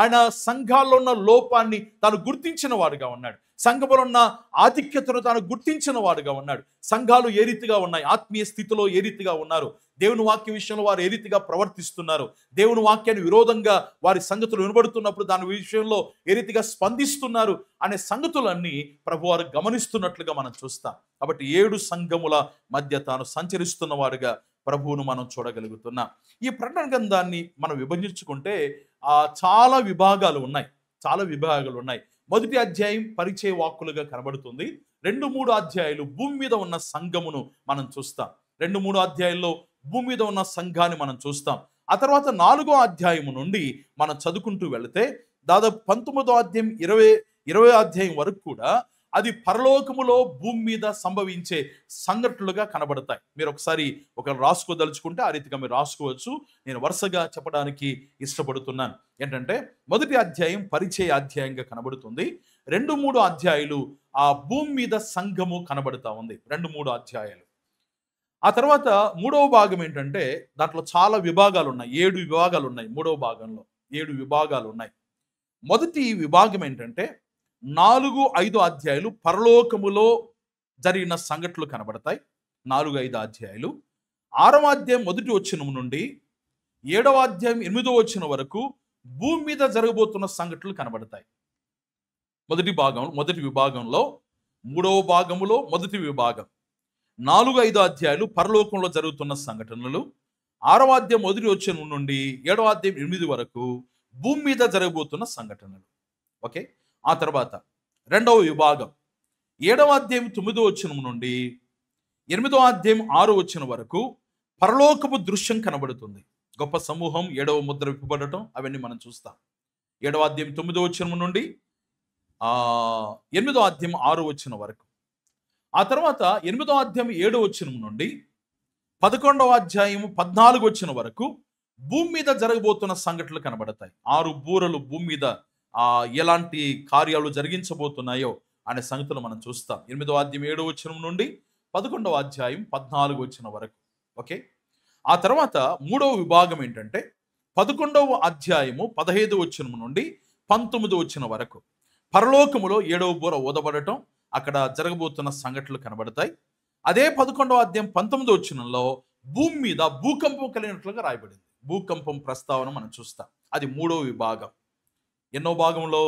ఆయన సంఘాల్లో ఉన్న లోపాన్ని తాను గుర్తించిన వాడుగా ఉన్నాడు. సంఘములో ఉన్న ఆధిక్యతను తాను గుర్తించిన వాడుగా ఉన్నాడు. సంఘాలు ఏ రీతిగా ఉన్నాయి, ఆత్మీయ స్థితిలో ఏ రీతిగా ఉన్నారు, దేవుని వాక్య విషయంలో వారు ఏ రీతిగా ప్రవర్తిస్తున్నారు, దేవుని వాక్యాన్ని విరోధంగా వారి సంగతులు వినబడుతున్నప్పుడు దాని విషయంలో ఏ రీతిగా స్పందిస్తున్నారు అనే సంగతులన్నీ ప్రభువారు గమనిస్తున్నట్లుగా మనం చూస్తాం. కాబట్టి 7 సంఘముల మధ్య తాను సంచరిస్తున్న వాడుగా ప్రభువును మనం చూడగలుగుతున్నాం. ఈ ప్రకటన గ్రంథాన్ని మనం విభజించుకుంటే చాలా విభాగాలు ఉన్నాయి. మొదటి అధ్యాయం పరిచయ వాక్కులుగా కనబడుతుంది. 2-3 అధ్యాయాలు భూమి మీద ఉన్న సంఘమును మనం చూస్తాం. 2-3 అధ్యాయాల్లో భూమి మీద ఉన్న సంఘాన్ని మనం చూస్తాం. ఆ తర్వాత 4వ అధ్యాయము నుండి మనం చదువుకుంటూ వెళితే దాదాపు 19వ అధ్యాయం 20వ అధ్యాయం వరకు కూడా అది పరలోకములో భూమి మీద సంభవించే సంఘటనలుగా కనబడతాయి. మీరు ఒకసారి రాసుకోదలుచుకుంటే ఆ రీతిగా మీరు రాసుకోవచ్చు. నేను వరుసగా చెప్పడానికి ఇష్టపడుతున్నాను. ఏంటంటే మొదటి అధ్యాయం పరిచయ అధ్యాయంగా కనబడుతుంది. 2-3 అధ్యాయాలు ఆ భూమి మీద సంఘము కనబడుతూ ఉంది. 2-3 అధ్యాయాలు. ఆ తర్వాత 3వ భాగం ఏంటంటే దాంట్లో చాలా విభాగాలు ఉన్నాయి. 7 విభాగాలు ఉన్నాయి. 3వ భాగంలో 7 విభాగాలు ఉన్నాయి. మొదటి విభాగం ఏంటంటే 4-5 అధ్యాయాలు పరలోకములో జరిగిన సంఘటనలు కనబడతాయి. 4-5 అధ్యాయాలు. 6వ అధ్యాయం 1వ వచనం నుండి 7వ అధ్యాయం 8వ వచనం వరకు భూమి మీద జరగబోతున్న సంఘటనలు కనబడతాయి. మొదటి విభాగంలో 3వ భాగములో మొదటి విభాగం 4-5 అధ్యాయాలు పరలోకంలో జరుగుతున్న సంఘటనలు. 6వ అధ్యాయం 1వ వచనం నుండి 7వ అధ్యాయం 8 వరకు భూమి మీద జరగబోతున్న సంఘటనలు. ఓకే. ఆ తర్వాత 2వ విభాగం 7వ అధ్యాయం 9వ వచనం నుండి 8వ అధ్యాయం 6వ వచనం వరకు పరలోకపు దృశ్యం కనబడుతుంది. గొప్ప సమూహం 7వ ముద్ర విప్పబడటం అవన్నీ మనం చూస్తాం. 7వ అధ్యాయం 9వ వచనం నుండి 8వ అధ్యాయం 6వ వచనం వరకు. ఆ తర్వాత 8వ అధ్యాయం 7వ వచనం నుండి 11వ అధ్యాయం 14వ వచనం వరకు భూమి మీద జరగబోతున్న సంఘటనలు కనబడతాయి. 6 బూరలు భూమి మీద ఎలాంటి కార్యాలు జరిగించబోతున్నాయో అనే సంగతులు మనం చూస్తాం. 8వ అధ్యాయం 7వ వచనం నుండి 11వ అధ్యాయం 14వ వచనం వరకు. ఓకే. ఆ తర్వాత 3వ విభాగం ఏంటంటే 11వ అధ్యాయము 15వ వచనం నుండి 19వ వచనం వరకు పరలోకములో 7వ బూర ఊదబడటం, అక్కడ జరగబోతున్న సంఘటనలు కనబడతాయి. అదే 11వ అధ్యాయం 19వ వచనంలో భూమి మీద భూకంపం కలిగినట్లుగా రాయబడింది. భూకంపం ప్రస్తావన మనం చూస్తాం. అది 3వ విభాగం. ఎన్నో భాగంలో?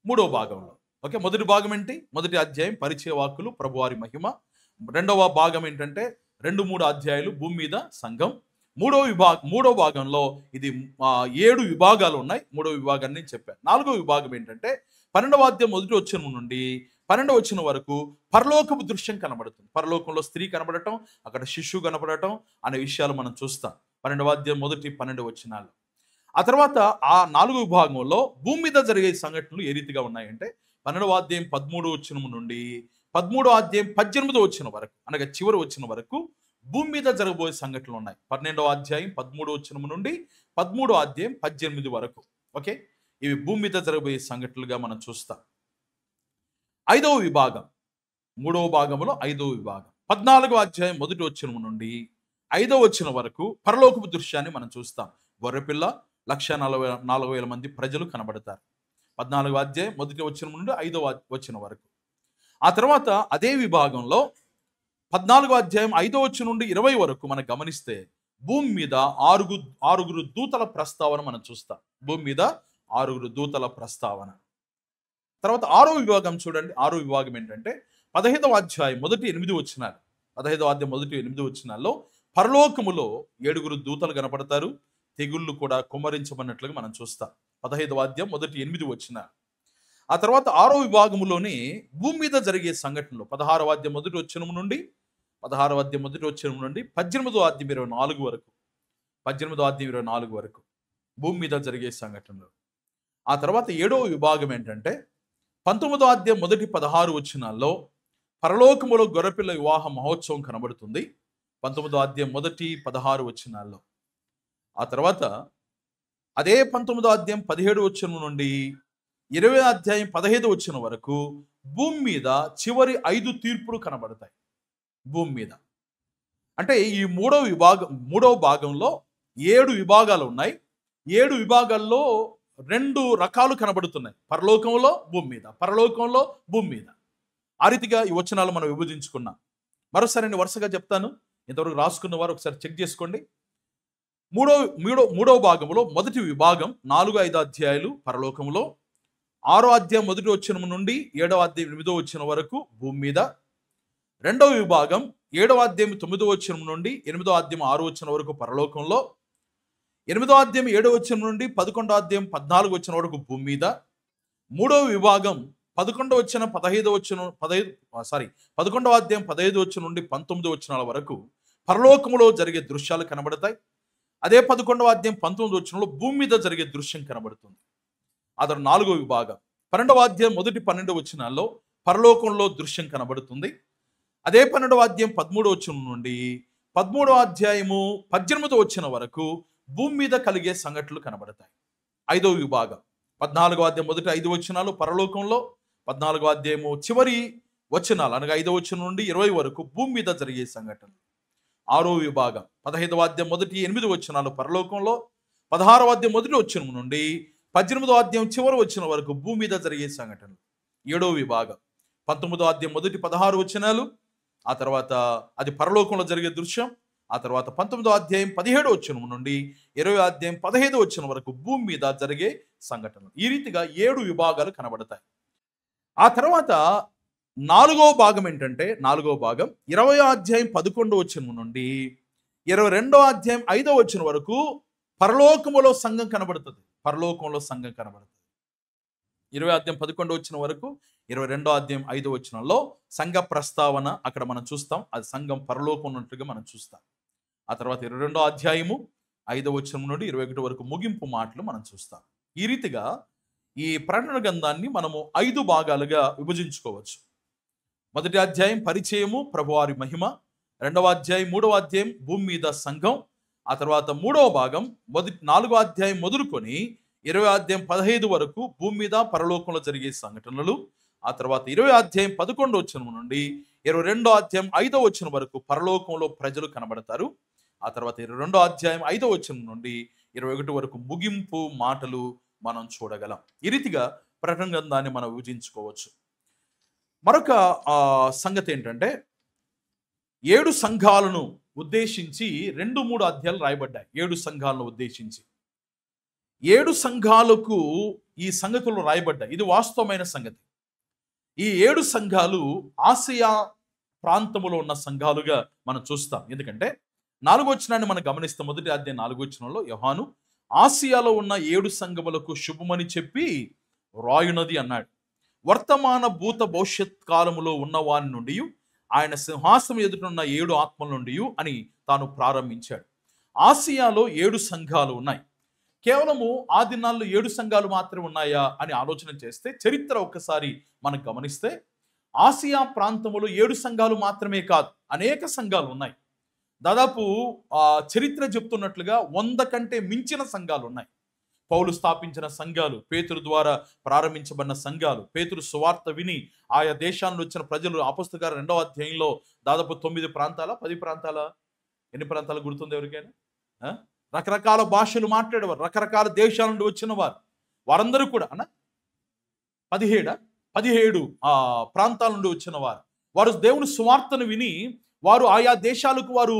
3వ భాగంలో. ఓకే. మొదటి భాగం ఏంటి? మొదటి అధ్యాయం పరిచయ వాక్కులు, ప్రభువారి మహిమ. 2వ భాగం ఏంటంటే 2-3 అధ్యాయాలు భూమి మీద సంఘం. 3వ భాగంలో ఇది 7 విభాగాలు ఉన్నాయి. 3వ విభాగాన్ని నేను చెప్పాను. 4వ విభాగం ఏంటంటే 12వ అధ్యాయం 1వ వచనం నుండి 12వ వచనం వరకు పరలోకపు దృశ్యం కనబడుతుంది. పరలోకంలో స్త్రీ కనబడటం, అక్కడ శిశువు కనబడటం అనే విషయాలు మనం చూస్తాం. 12వ అధ్యాయం 1-12 వచనాలు. ఆ తర్వాత ఆ 4వ విభాగంలో భూమి మీద జరిగే సంఘటనలు ఏ రీతిగా ఉన్నాయంటే 12వ అధ్యాయం 13వ వచనం నుండి 13వ అధ్యాయం 18వ వచనం వరకు, అనగా చివరి వచనం వరకు భూమి మీద జరగబోయే సంఘటనలు ఉన్నాయి. 12వ అధ్యాయం 13వ వచనం నుండి 13వ అధ్యాయం 18 వరకు. ఓకే. ఇవి భూమి మీద జరగబోయే సంఘటనలుగా మనం చూస్తాం. 5వ విభాగం, 3వ భాగంలో 5వ విభాగం 14వ అధ్యాయం 1వ వచనం నుండి 5వ వచనం వరకు పరలోకపు దృశ్యాన్ని మనం చూస్తాం. గొర్రెపిల్ల 1,44,000 మంది ప్రజలు కనబడతారు. 14వ అధ్యాయం 1వ వచనం నుండి 5వ వచనం వరకు. ఆ తర్వాత అదే విభాగంలో 14వ అధ్యాయం 5వ వచనం నుండి 20 వరకు మనం గమనిస్తే భూమి మీద ఆరుగురు దూతల ప్రస్తావన మనం చూస్తాం. భూమి మీద 6 దూతల ప్రస్తావన. తర్వాత 6వ విభాగం చూడండి. 6వ విభాగం ఏంటంటే 15వ అధ్యాయం మొదటి 8 వచనాలు. 15వ అధ్యాయం మొదటి 8 వచనాల్లో పరలోకములో 7 దూతలు కనపడతారు. తెగుళ్ళు కూడా కుమ్మరించబడినట్లుగా మనం చూస్తాం. 15వ అధ్యాయం మొదటి 8 వచనాలు. ఆ తర్వాత 6వ విభాగంలోనే భూమి మీద జరిగే సంఘటనలు 16వ అధ్యాయం మొదటి వచనం నుండి 18వ అధ్యాయం 24 వరకు 18వ అధ్యాయం 24 వరకు భూమి మీద జరిగే సంఘటనలు. ఆ తర్వాత 7వ విభాగం ఏంటంటే 19వ అధ్యాయం మొదటి 16 వచనాల్లో పరలోకములో గొర్రెపిల్ల వివాహ మహోత్సవం కనబడుతుంది. 19వ అధ్యాయం మొదటి 16 వచనాల్లో. ఆ తర్వాత అదే 19వ అధ్యాయం 17 వచనం నుండి 20వ అధ్యాయం 15 వచనం వరకు భూమి మీద చివరి 5 తీర్పులు కనబడతాయి. భూమి మీద అంటే ఈ మూడవ భాగంలో 7 విభాగాలు ఉన్నాయి. 7 విభాగాల్లో 2 రకాలు కనబడుతున్నాయి. పరలోకంలో, భూమి మీద, పరలోకంలో, భూమి మీద. ఆ రీతిగా ఈ వచనాలు మనం విభజించుకున్నాం. మరోసారి నేను వరుసగా చెప్తాను. ఇంతవరకు రాసుకున్న వారు ఒకసారి చెక్ చేసుకోండి. మూడవ భాగంలో మొదటి విభాగం 4-5 అధ్యాయాలు పరలోకంలో, 6వ అధ్యాయం మొదటి వచనం నుండి 7వ అధ్యాయం 8వ వచనం వరకు భూమి మీద. రెండవ విభాగం 7వ అధ్యాయం 9వ వచనం నుండి 8వ అధ్యాయం 6వ వచనం వరకు పరలోకంలో, 8వ అధ్యాయం 7వ వచనం నుండి 11వ అధ్యాయం 14వ వచనం వరకు భూమి మీద. మూడవ విభాగం 11వ అధ్యాయం 15వ వచనం నుండి 19వ వచనాల వరకు పరలోకములో జరిగే దృశ్యాలు కనబడతాయి. అదే 11వ అధ్యాయం 19వ వచనంలో భూమి మీద జరిగే దృశ్యం కనబడుతుంది. అదర్ 4వ విభాగం 12వ అధ్యాయం మొదటి 12 వచనాల్లో పరలోకంలో దృశ్యం కనబడుతుంది. అదే 12వ అధ్యాయం 13వ వచనం నుండి 13వ అధ్యాయము 18వ వచనం వరకు భూమి మీద కలిగే సంఘటనలు కనబడతాయి. 5వ విభాగం 14వ అధ్యాయం మొదటి 5 వచనాలు పరలోకంలో, 14వ అధ్యాయము చివరి వచనాలు అనగా 5వ వచనం నుండి 20 వరకు భూమి మీద జరిగే సంఘటనలు. 6వ విభాగం 15వ అధ్యాయం మొదటి 8 వచనాలు పరలోకంలో, 16వ అధ్యాయం మొదటి వచనం నుండి 18వ అధ్యాయం చివరి వచనం వరకు భూమి మీద జరిగే సంఘటనలు. 7వ విభాగం 19వ అధ్యాయం మొదటి 16 వచనాలు, ఆ తర్వాత అది పరలోకంలో జరిగే దృశ్యం. ఆ తర్వాత 19వ అధ్యాయం 17వ వచనం నుండి 20వ అధ్యాయం 15వ వచనం వరకు భూమి మీద జరిగే సంఘటనలు. ఈ రీతిగా 7 విభాగాలు కనబడతాయి. ఆ తర్వాత 4వ భాగం ఏంటంటే 4వ భాగం 20వ అధ్యాయం 11వ వచనం నుండి 22వ అధ్యాయం 5వ వచనం వరకు పరలోకములో సంఘం కనబడుతుంది. పరలోకంలో సంఘం కనబడుతుంది. 20వ అధ్యాయం 11వ వచనం వరకు 22వ అధ్యాయం 5వ వచనంలో సంఘ ప్రస్తావన అక్కడ మనం చూస్తాం. అది సంఘం పరలోకం ఉన్నట్టుగా మనం చూస్తాం. ఆ తర్వాత 22వ అధ్యాయము 5వ వచనం నుండి 21 వరకు ముగింపు మాటలు మనం చూస్తాం. ఈ రీతిగా ఈ ప్రకటన గ్రంథాన్ని మనము 5 భాగాలుగా విభజించుకోవచ్చు. మొదటి అధ్యాయం పరిచయము, ప్రభువారి మహిమ. 2వ అధ్యాయం 3వ అధ్యాయం భూమి మీద సంఘం. ఆ తర్వాత 3వ భాగం 4వ అధ్యాయం మొదలుకొని 20వ అధ్యాయం 15 వరకు భూమి మీద పరలోకంలో జరిగే సంఘటనలు. ఆ తర్వాత 20వ అధ్యాయం 11వ వచనం నుండి 22వ అధ్యాయం 5వ వచనం వరకు పరలోకంలో ప్రజలు కనబడతారు. ఆ తర్వాత 22వ అధ్యాయం 5వ వచనం నుండి 21 వరకు ముగింపు మాటలు మనం చూడగలం. ఈ రీతిగా ప్రకటన గ్రంథాన్ని మనం విభజించుకోవచ్చు. మరొక సంగతి ఏంటంటే 7 సంఘాలను ఉద్దేశించి 2-3 అధ్యాయాలు రాయబడ్డాయి. 7 సంఘాలను ఉద్దేశించి 7 సంఘాలకు ఈ సంగతులు రాయబడ్డాయి. ఇది వాస్తవమైన సంగతి. ఈ 7 సంఘాలు ఆసియా ప్రాంతములో ఉన్న సంఘాలుగా మనం చూస్తాం. ఎందుకంటే 4వ వచనాన్ని మనం గమనిస్తాం. మొదటి అధ్యాయం 4వ వచనంలో యోహాను ఆసియాలో ఉన్న 7 సంఘములకు శుభమని చెప్పి రాయునది అన్నాడు. వర్తమాన భూత భవిష్యత్ కాలములో ఉన్న వారి నుండి ఆయన సింహాసనం ఎదుటనున్న 7 ఆత్మల నుండి అని తాను ప్రారంభించాడు. ఆసియాలో 7 సంఘాలు ఉన్నాయి. కేవలము ఆ దినాల్లో 7 సంఘాలు మాత్రమే ఉన్నాయా అని ఆలోచన చేస్తే చరిత్ర ఒక్కసారి మనం గమనిస్తే ఆసియా ప్రాంతంలో 7 సంఘాలు మాత్రమే కాదు, అనేక సంఘాలు ఉన్నాయి. దాదాపు చరిత్ర చెప్తున్నట్లుగా 100 కంటే మించిన సంఘాలు ఉన్నాయి. పౌలు స్థాపించిన సంఘాలు, పేతురు ద్వారా ప్రారంభించబడిన సంఘాలు, పేతురు సువార్త విని ఆయా దేశాలను వచ్చిన ప్రజలు. అపోస్తలుల కార్యాలు 2వ అధ్యాయంలో దాదాపు 9 ప్రాంతాల 10 ప్రాంతాల ఎన్ని ప్రాంతాలు గుర్తుంది ఎవరికైనా? రకరకాల భాషలు మాట్లాడేవారు, రకరకాల దేశాల నుండి వచ్చిన వారందరూ కూడా 17 ప్రాంతాల నుండి వచ్చిన వారు దేవుని సువార్తను విని వారు ఆయా దేశాలకు వారు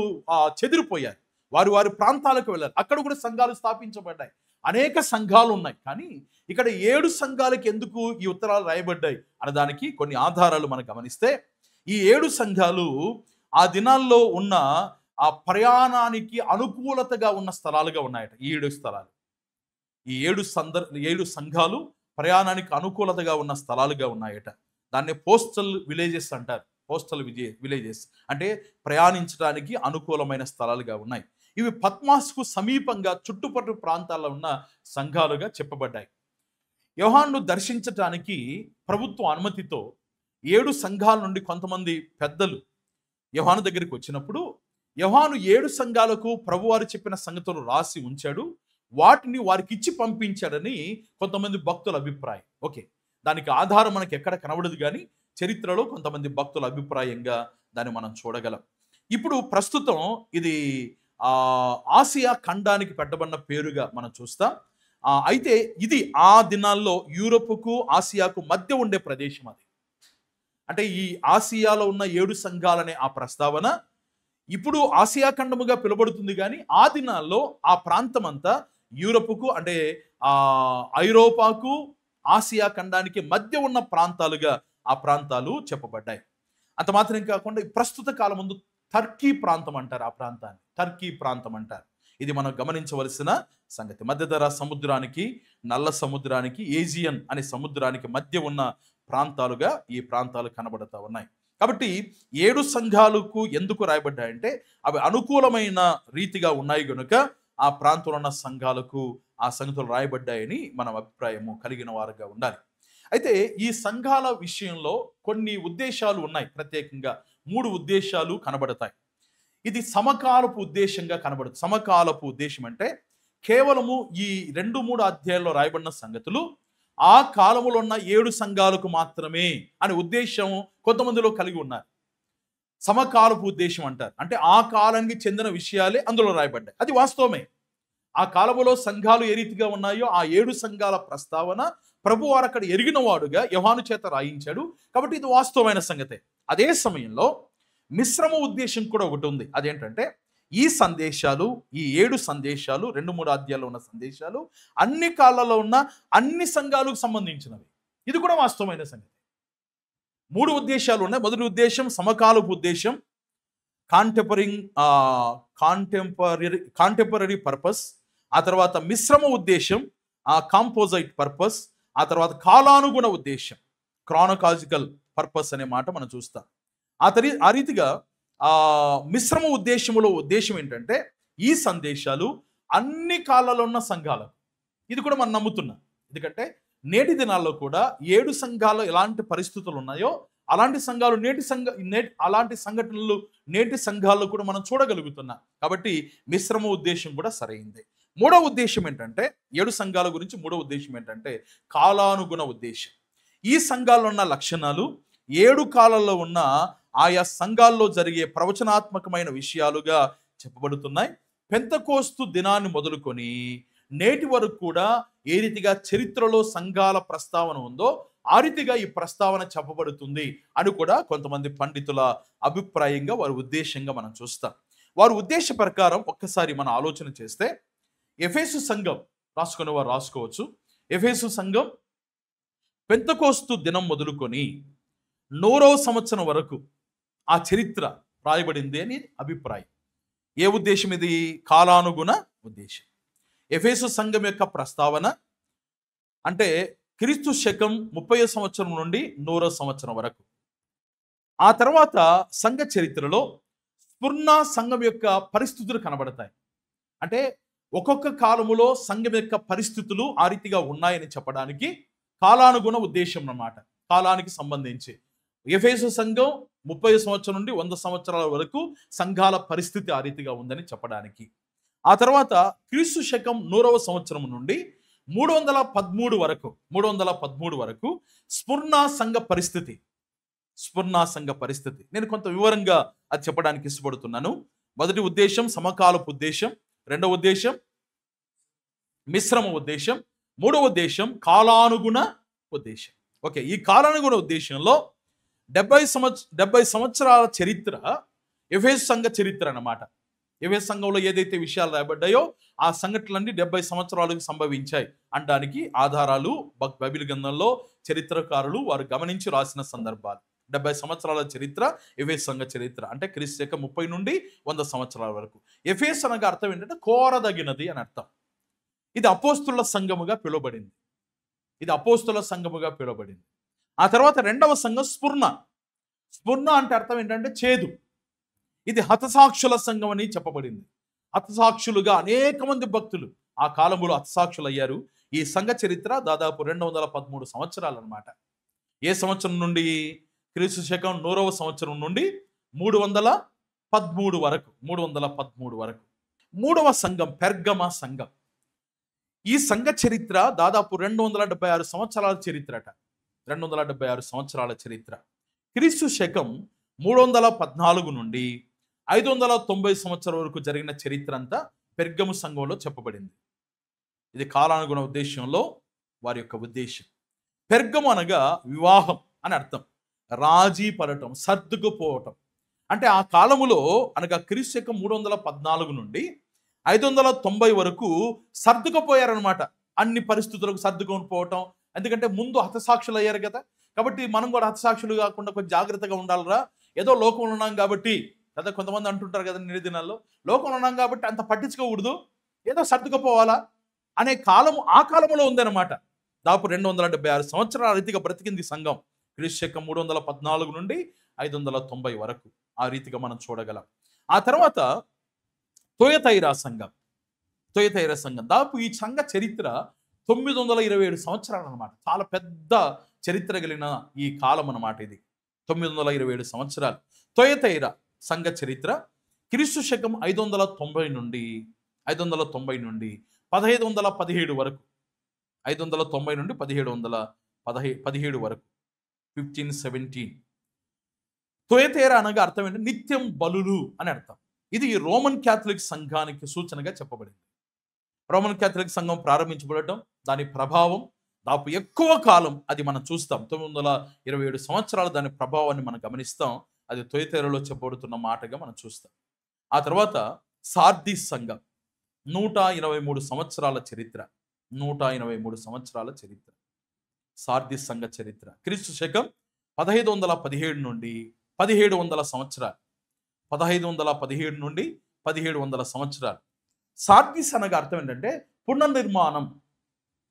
చెదిరిపోయారు. వారి ప్రాంతాలకు వెళ్ళారు. అక్కడ కూడా సంఘాలు స్థాపించబడ్డాయి. అనేక సంఘాలు ఉన్నాయి. కానీ ఇక్కడ 7 సంఘాలకి ఎందుకు ఈ ఉత్తరాలు రాయబడ్డాయి అనడానికి కొన్ని ఆధారాలు మనం గమనిస్తే, ఈ 7 సంఘాలు ఆ దినాల్లో ఉన్న ఆ ప్రయాణానికి అనుకూలతగా ఉన్న స్థలాలుగా ఉన్నాయట. ఈ 7 స్థలాలు, ఈ 7 సంఘాలు ప్రయాణానికి అనుకూలతగా ఉన్న స్థలాలుగా ఉన్నాయట. దాన్ని పోస్టల్ విలేజెస్ అంటారు. పోస్టల్ విలేజెస్ అంటే ప్రయాణించడానికి అనుకూలమైన స్థలాలుగా ఉన్నాయి. ఇవి పత్మాస్కు సమీపంగా చుట్టుపక్కల ప్రాంతాల్లో ఉన్న సంఘాలుగా చెప్పబడ్డాయి. యోహాను దర్శించటానికి ప్రభుత్వ అనుమతితో 7 సంఘాల నుండి కొంతమంది పెద్దలు యోహాను దగ్గరికి వచ్చినప్పుడు, యోహాను 7 సంఘాలకు ప్రభువారు చెప్పిన సంగతులు రాసి ఉంచాడు, వాటిని వారికి ఇచ్చి పంపించాడని కొంతమంది భక్తుల అభిప్రాయం. ఓకే, దానికి ఆధారం మనకి ఎక్కడ కనబడదు, కానీ చరిత్రలో కొంతమంది భక్తుల అభిప్రాయంగా దాన్ని మనం చూడగలం. ఇప్పుడు ప్రస్తుతం ఇది ఆసియా ఖండానికి పెట్టబడిన పేరుగా మనం చూస్తాం. అయితే ఇది ఆ దినాల్లో యూరోప్కు ఆసియాకు మధ్య ఉండే ప్రదేశం. అది అంటే ఈ ఆసియాలో ఉన్న 7 సంఘాలనే ఆ ప్రస్తావన ఇప్పుడు ఆసియా ఖండముగా పిలువబడుతుంది. కానీ ఆ దినాల్లో ఆ ప్రాంతం అంతా యూరోప్కు అంటే ఐరోపాకు ఆసియా ఖండానికి మధ్య ఉన్న ప్రాంతాలుగా ఆ ప్రాంతాలు చెప్పబడ్డాయి. అంత మాత్రం కాకుండా ప్రస్తుత కాలం ముందు టర్కీ ప్రాంతం అంటారు. ఆ ప్రాంతాన్ని టర్కీ ప్రాంతం అంటారు. ఇది మనం గమనించవలసిన సంగతి. మధ్యధరా సముద్రానికి, నల్ల సముద్రానికి, ఏజియన్ అనే సముద్రానికి మధ్య ఉన్న ప్రాంతాలుగా ఈ ప్రాంతాలు కనబడుతూ ఉన్నాయి. కాబట్టి 7 సంఘాలకు ఎందుకు రాయబడ్డాయంటే అవి అనుకూలమైన రీతిగా ఉన్నాయి కనుక ఆ ప్రాంతంలో ఉన్న సంఘాలకు ఆ సంగతులు రాయబడ్డాయని మనం అభిప్రాయము కలిగిన వారుగా ఉండాలి. అయితే ఈ సంఘాల విషయంలో కొన్ని ఉద్దేశాలు ఉన్నాయి. ప్రత్యేకంగా 3 ఉద్దేశాలు కనబడతాయి. ఇది సమకాలపు ఉద్దేశంగా కనబడుతుంది. సమకాలపు ఉద్దేశం అంటే కేవలము ఈ 2-3 అధ్యాయాల్లో రాయబడిన సంగతులు ఆ కాలములో ఉన్న 7 సంఘాలకు మాత్రమే అనే ఉద్దేశం కొంతమందిలో కలిగి ఉన్నారు. సమకాలపు ఉద్దేశం అంటారు. అంటే ఆ కాలానికి చెందిన విషయాలే అందులో రాయబడ్డాయి. అది వాస్తవమే. ఆ కాలములో సంఘాలు ఏ రీతిగా ఉన్నాయో ఆ 7 సంఘాల ప్రస్తావన ప్రభువారు అక్కడ ఎరిగిన వాడుగా యోహాను చేత రాయించాడు. కాబట్టి ఇది వాస్తవమైన సంగతే. అదే సమయంలో మిశ్రమ ఉద్దేశం కూడా ఒకటి ఉంది. అదేంటంటే ఈ సందేశాలు, ఈ 7 సందేశాలు, 2-3 అధ్యాయాల్లో ఉన్న సందేశాలు అన్ని కాలాల్లో ఉన్న అన్ని సంఘాలకు సంబంధించినవి. ఇది కూడా వాస్తవమైన సంగతి. 3 ఉద్దేశాలు ఉన్నాయి. మొదటి ఉద్దేశం సమకాలపు ఉద్దేశం, కాంటెంపరీ పర్పస్. ఆ తర్వాత మిశ్రమ ఉద్దేశం, కాంపోజైట్ పర్పస్. ఆ తర్వాత కాలానుగుణ ఉద్దేశం, క్రానోలాజికల్ పర్పస్ అనే మాట మనం చూస్తాం. ఆ రీతిగా మిశ్రమ ఉద్దేశంలో ఉద్దేశం ఏంటంటే ఈ సందేశాలు అన్ని కాలాల్లో ఉన్న సంఘాలకు, ఇది కూడా మనం నమ్ముతున్నాం. ఎందుకంటే నేటి దినాల్లో కూడా 7 సంఘాలు ఎలాంటి పరిస్థితులు ఉన్నాయో అలాంటి సంఘాలు అలాంటి సంఘటనలు నేటి సంఘాల్లో కూడా మనం చూడగలుగుతున్నాం. కాబట్టి మిశ్రమ ఉద్దేశం కూడా సరైంది. 3వ ఉద్దేశం ఏంటంటే 7 సంఘాల గురించి 3వ ఉద్దేశం ఏంటంటే కాలానుగుణ ఉద్దేశం. ఈ సంఘాల్లో ఉన్న లక్షణాలు 7 కాలాల్లో ఉన్న ఆయా సంఘాల్లో జరిగే ప్రవచనాత్మకమైన విషయాలుగా చెప్పబడుతున్నాయి. పెంతెకోస్తు దినాన్ని మొదలుకొని నేటి వరకు కూడా ఏ రీతిగా చరిత్రలో సంఘాల ప్రస్తావన ఉందో ఆ రీతిగా ఈ ప్రస్తావన చెప్పబడుతుంది అని కూడా కొంతమంది పండితుల అభిప్రాయంగా వారి ఉద్దేశంగా మనం చూస్తాం. వారి ఉద్దేశ ప్రకారం ఒక్కసారి మనం ఆలోచన చేస్తే ఎఫెసు సంఘం రాసుకునే వారు రాసుకోవచ్చు. ఎఫెసు సంఘం పెంతెకోస్తు దినం మొదలుకొని 100వ సంవత్సరం వరకు ఆ చరిత్ర రాయబడింది అని అభిప్రాయం. ఏ ఉద్దేశం ఇది? కాలానుగుణ ఉద్దేశం. ఎఫెసు సంఘం యొక్క ప్రస్తావన అంటే క్రీస్తు శకం 30వ సంవత్సరం నుండి 100వ సంవత్సరం వరకు. ఆ తర్వాత సంఘ చరిత్రలో స్ఫుర్ణ సంఘం యొక్క పరిస్థితులు కనబడతాయి. అంటే ఒక్కొక్క కాలములో సంఘం యొక్క పరిస్థితులు ఆ రీతిగా ఉన్నాయని చెప్పడానికి కాలానుగుణ ఉద్దేశం అన్నమాట. కాలానికి సంబంధించి ఎఫెసు సంఘం 30 సంవత్సరం నుండి 100 సంవత్సరాల వరకు సంఘాల పరిస్థితి ఆ రీతిగా ఉందని చెప్పడానికి. ఆ తర్వాత క్రీస్తు శకం 100వ సంవత్సరం నుండి 313 వరకు స్ఫుర్ణ సంఘ పరిస్థితి. నేను కొంత వివరంగా అది చెప్పడానికి ఇష్టపడుతున్నాను. మొదటి ఉద్దేశం సమకాలపు ఉద్దేశం, రెండవ ఉద్దేశం మిశ్రమ ఉద్దేశం, మూడవ ఉద్దేశం కాలానుగుణ ఉద్దేశం. ఓకే, ఈ కాలానుగుణ ఉద్దేశంలో 70 సంవత్సరాల చరిత్ర ఎఫెసు సంఘ చరిత్ర అన్నమాట. ఎఫెసు సంఘంలో ఏదైతే విషయాలు రాయబడ్డాయో ఆ సంఘటనలన్నీ 70 సంవత్సరాలకు సంభవించాయి అనడానికి ఆధారాలు బైబిల్ గ్రంథంలో చరిత్రకారులు వారు గమనించి రాసిన సందర్భాలు. 70 సంవత్సరాల చరిత్ర ఎఫెసు సంఘ చరిత్ర, అంటే క్రీస్తు శకం 30 నుండి 100 సంవత్సరాల వరకు. ఎఫెసు అనగా అర్థం ఏంటంటే కోరదగినది అని అర్థం. ఇది అపోస్తుల సంఘముగా పిలువబడింది. ఇది అపోస్తుల సంఘముగా పిలువబడింది. ఆ తర్వాత రెండవ సంఘం స్ఫుర్ణ. స్ఫుర్ణ అంటే అర్థం ఏంటంటే చేదు. ఇది హతసాక్షుల సంఘం అని చెప్పబడింది. హతసాక్షులుగా అనేక మంది భక్తులు ఆ కాలంలో హతసాక్షులు అయ్యారు. ఈ సంఘ చరిత్ర దాదాపు 213 సంవత్సరాలు అన్నమాట. ఏ సంవత్సరం నుండి? క్రీస్తు శకం 100వ సంవత్సరం నుండి 313 వరకు. 313 వరకు. మూడవ సంఘం పెర్గమ సంఘం. ఈ సంఘ చరిత్ర దాదాపు 276 సంవత్సరాల చరిత్రట. 276 సంవత్సరాల చరిత్ర. క్రీస్తు శకం 314 నుండి 590 సంవత్సరం వరకు జరిగిన చరిత్ర అంతా పెర్గము సంఘంలో చెప్పబడింది. ఇది కాలానుగుణ ఉద్దేశంలో వారి యొక్క ఉద్దేశం. పెర్గము అనగా వివాహం అని అర్థం. రాజీ పడటం, సర్దుకుపోవటం. అంటే ఆ కాలములో అనగా క్రీస్తు శకం 314 నుండి 590 వరకు సర్దుకుపోయారనమాట. అన్ని పరిస్థితులకు సర్దుకొని పోవటం. ఎందుకంటే ముందు హతసాక్షులు అయ్యారు కదా, కాబట్టి మనం కూడా హతసాక్షులు కాకుండా కొంచెం జాగ్రత్తగా ఉండాలిరా. ఏదో లోకంలో ఉన్నాం కాబట్టి కదా, కొంతమంది అంటుంటారు కదా నేటి దినాల్లో, లోకంలో ఉన్నాం కాబట్టి అంత పట్టించుకోకూడదు, ఏదో సర్దుకుపోవాలా అనే కాలము ఆ కాలంలో ఉందన్నమాట. దాదాపు 276 సంవత్సరాల రీతిగా బ్రతికింది సంఘం. క్రీస్తు శకం 314 నుండి 590 వరకు ఆ రీతిగా మనం చూడగలం. ఆ తర్వాత తొయతైరా సంఘం. తొయతైరా సంఘం దాదాపు ఈ సంఘ చరిత్ర 927 సంవత్సరాలు అనమాట. చాలా పెద్ద చరిత్ర కలిగిన ఈ కాలం అన్నమాట ఇది. 927 సంవత్సరాలు. తొయతైరా సంఘ చరిత్ర క్రీస్తు శకం 590 నుండి 1517 వరకు. 590 నుండి 1717 వరకు. 1517. తొయతైరా అనగా అర్థం ఏంటంటే నిత్యం బలులు అని అర్థం. ఇది రోమన్ క్యాథలిక్ సంఘానికి సూచనగా చెప్పబడింది. రోమన్ క్యాథలిక్ సంఘం ప్రారంభించబడటం, దాని ప్రభావం దాదాపు ఎక్కువ కాలం అది మనం చూస్తాం. 927 సంవత్సరాలు దాని ప్రభావాన్ని మనం గమనిస్తాం. అది తొయతైరాలో చెప్పబడుతున్న మాటగా మనం చూస్తాం. ఆ తర్వాత సార్దీస్ సంఘం 183 సంవత్సరాల చరిత్ర. 183 సంవత్సరాల చరిత్ర. సార్దీస్ సంఘ చరిత్ర క్రీస్తు శకం 1517 నుండి 1700 సంవత్సరాలు. 1517 నుండి 1700 సంవత్సరాలు. సార్దీస్ అనగా అర్థం ఏంటంటే పునర్నిర్మాణం.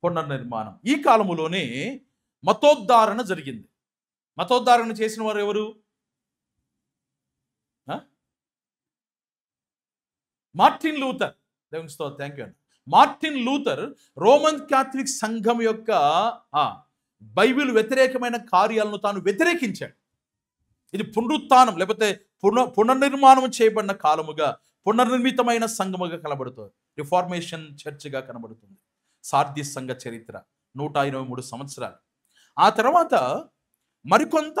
పునర్నిర్మాణం. ఈ కాలములోనే మతోద్ధారణ జరిగింది. మతోద్ధారణ చేసిన వారు ఎవరు? Martin Luther. దేవుని స్తోత్రం. థ్యాంక్ యూ అండి. మార్టిన్ లూథర్ రోమన్ క్యాథలిక్ సంఘం యొక్క బైబిల్ వ్యతిరేకమైన కార్యాలను తాను వ్యతిరేకించాడు. ఇది పునరుత్థానం లేకపోతే పునర్నిర్మాణం చేయబడిన కాలముగా, పునర్నిర్మితమైన సంఘముగా కనబడుతుంది. రిఫార్మేషన్ చర్చ్గా కనబడుతుంది. సార్దీస్ సంఘ చరిత్ర 183 సంవత్సరాలు. ఆ తర్వాత మరికొంత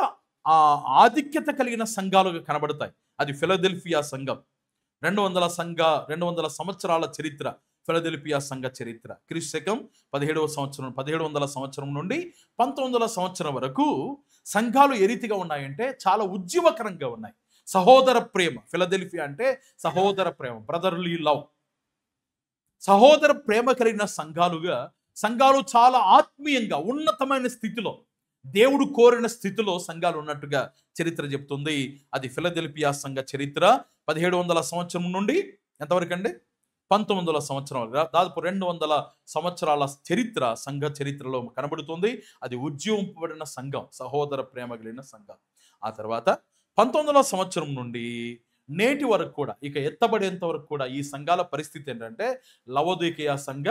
ఆధిక్యత కలిగిన సంఘాలుగా కనబడతాయి. అది ఫిలదెల్ఫియా సంఘం. 200 సంవత్సరాల చరిత్ర. ఫిలదెల్ఫియా సంఘ చరిత్ర క్రీస్తు శకం 1700 సంవత్సరం నుండి 1900 సంవత్సరం వరకు సంఘాలు ఏ రీతిగా ఉన్నాయంటే చాలా ఉజ్జీవకరంగా ఉన్నాయి. సహోదర ప్రేమ. ఫిలదెల్ఫియా అంటే సహోదర ప్రేమ, బ్రదర్లీ లవ్. సహోదర ప్రేమ కలిగిన సంఘాలు చాలా ఆత్మీయంగా ఉన్నతమైన స్థితిలో, దేవుడు కోరిన స్థితిలో సంఘాలు ఉన్నట్టుగా చరిత్ర చెప్తుంది. అది ఫిలదెల్ఫియా సంఘ చరిత్ర 1700 సంవత్సరం నుండి ఎంతవరకు అండి? 1900 సంవత్సరాలు. దాదాపు 200 సంవత్సరాల చరిత్ర సంఘ చరిత్రలో కనబడుతుంది. అది ఉజ్జీవింపబడిన సంఘం, సహోదర ప్రేమ కలిగిన సంఘం. ఆ తర్వాత 1900 సంవత్సరం నుండి నేటి వరకు కూడా, ఇక ఎత్తబడేంత వరకు కూడా ఈ సంఘాల పరిస్థితి ఏంటంటే లవోదికీయ సంఘ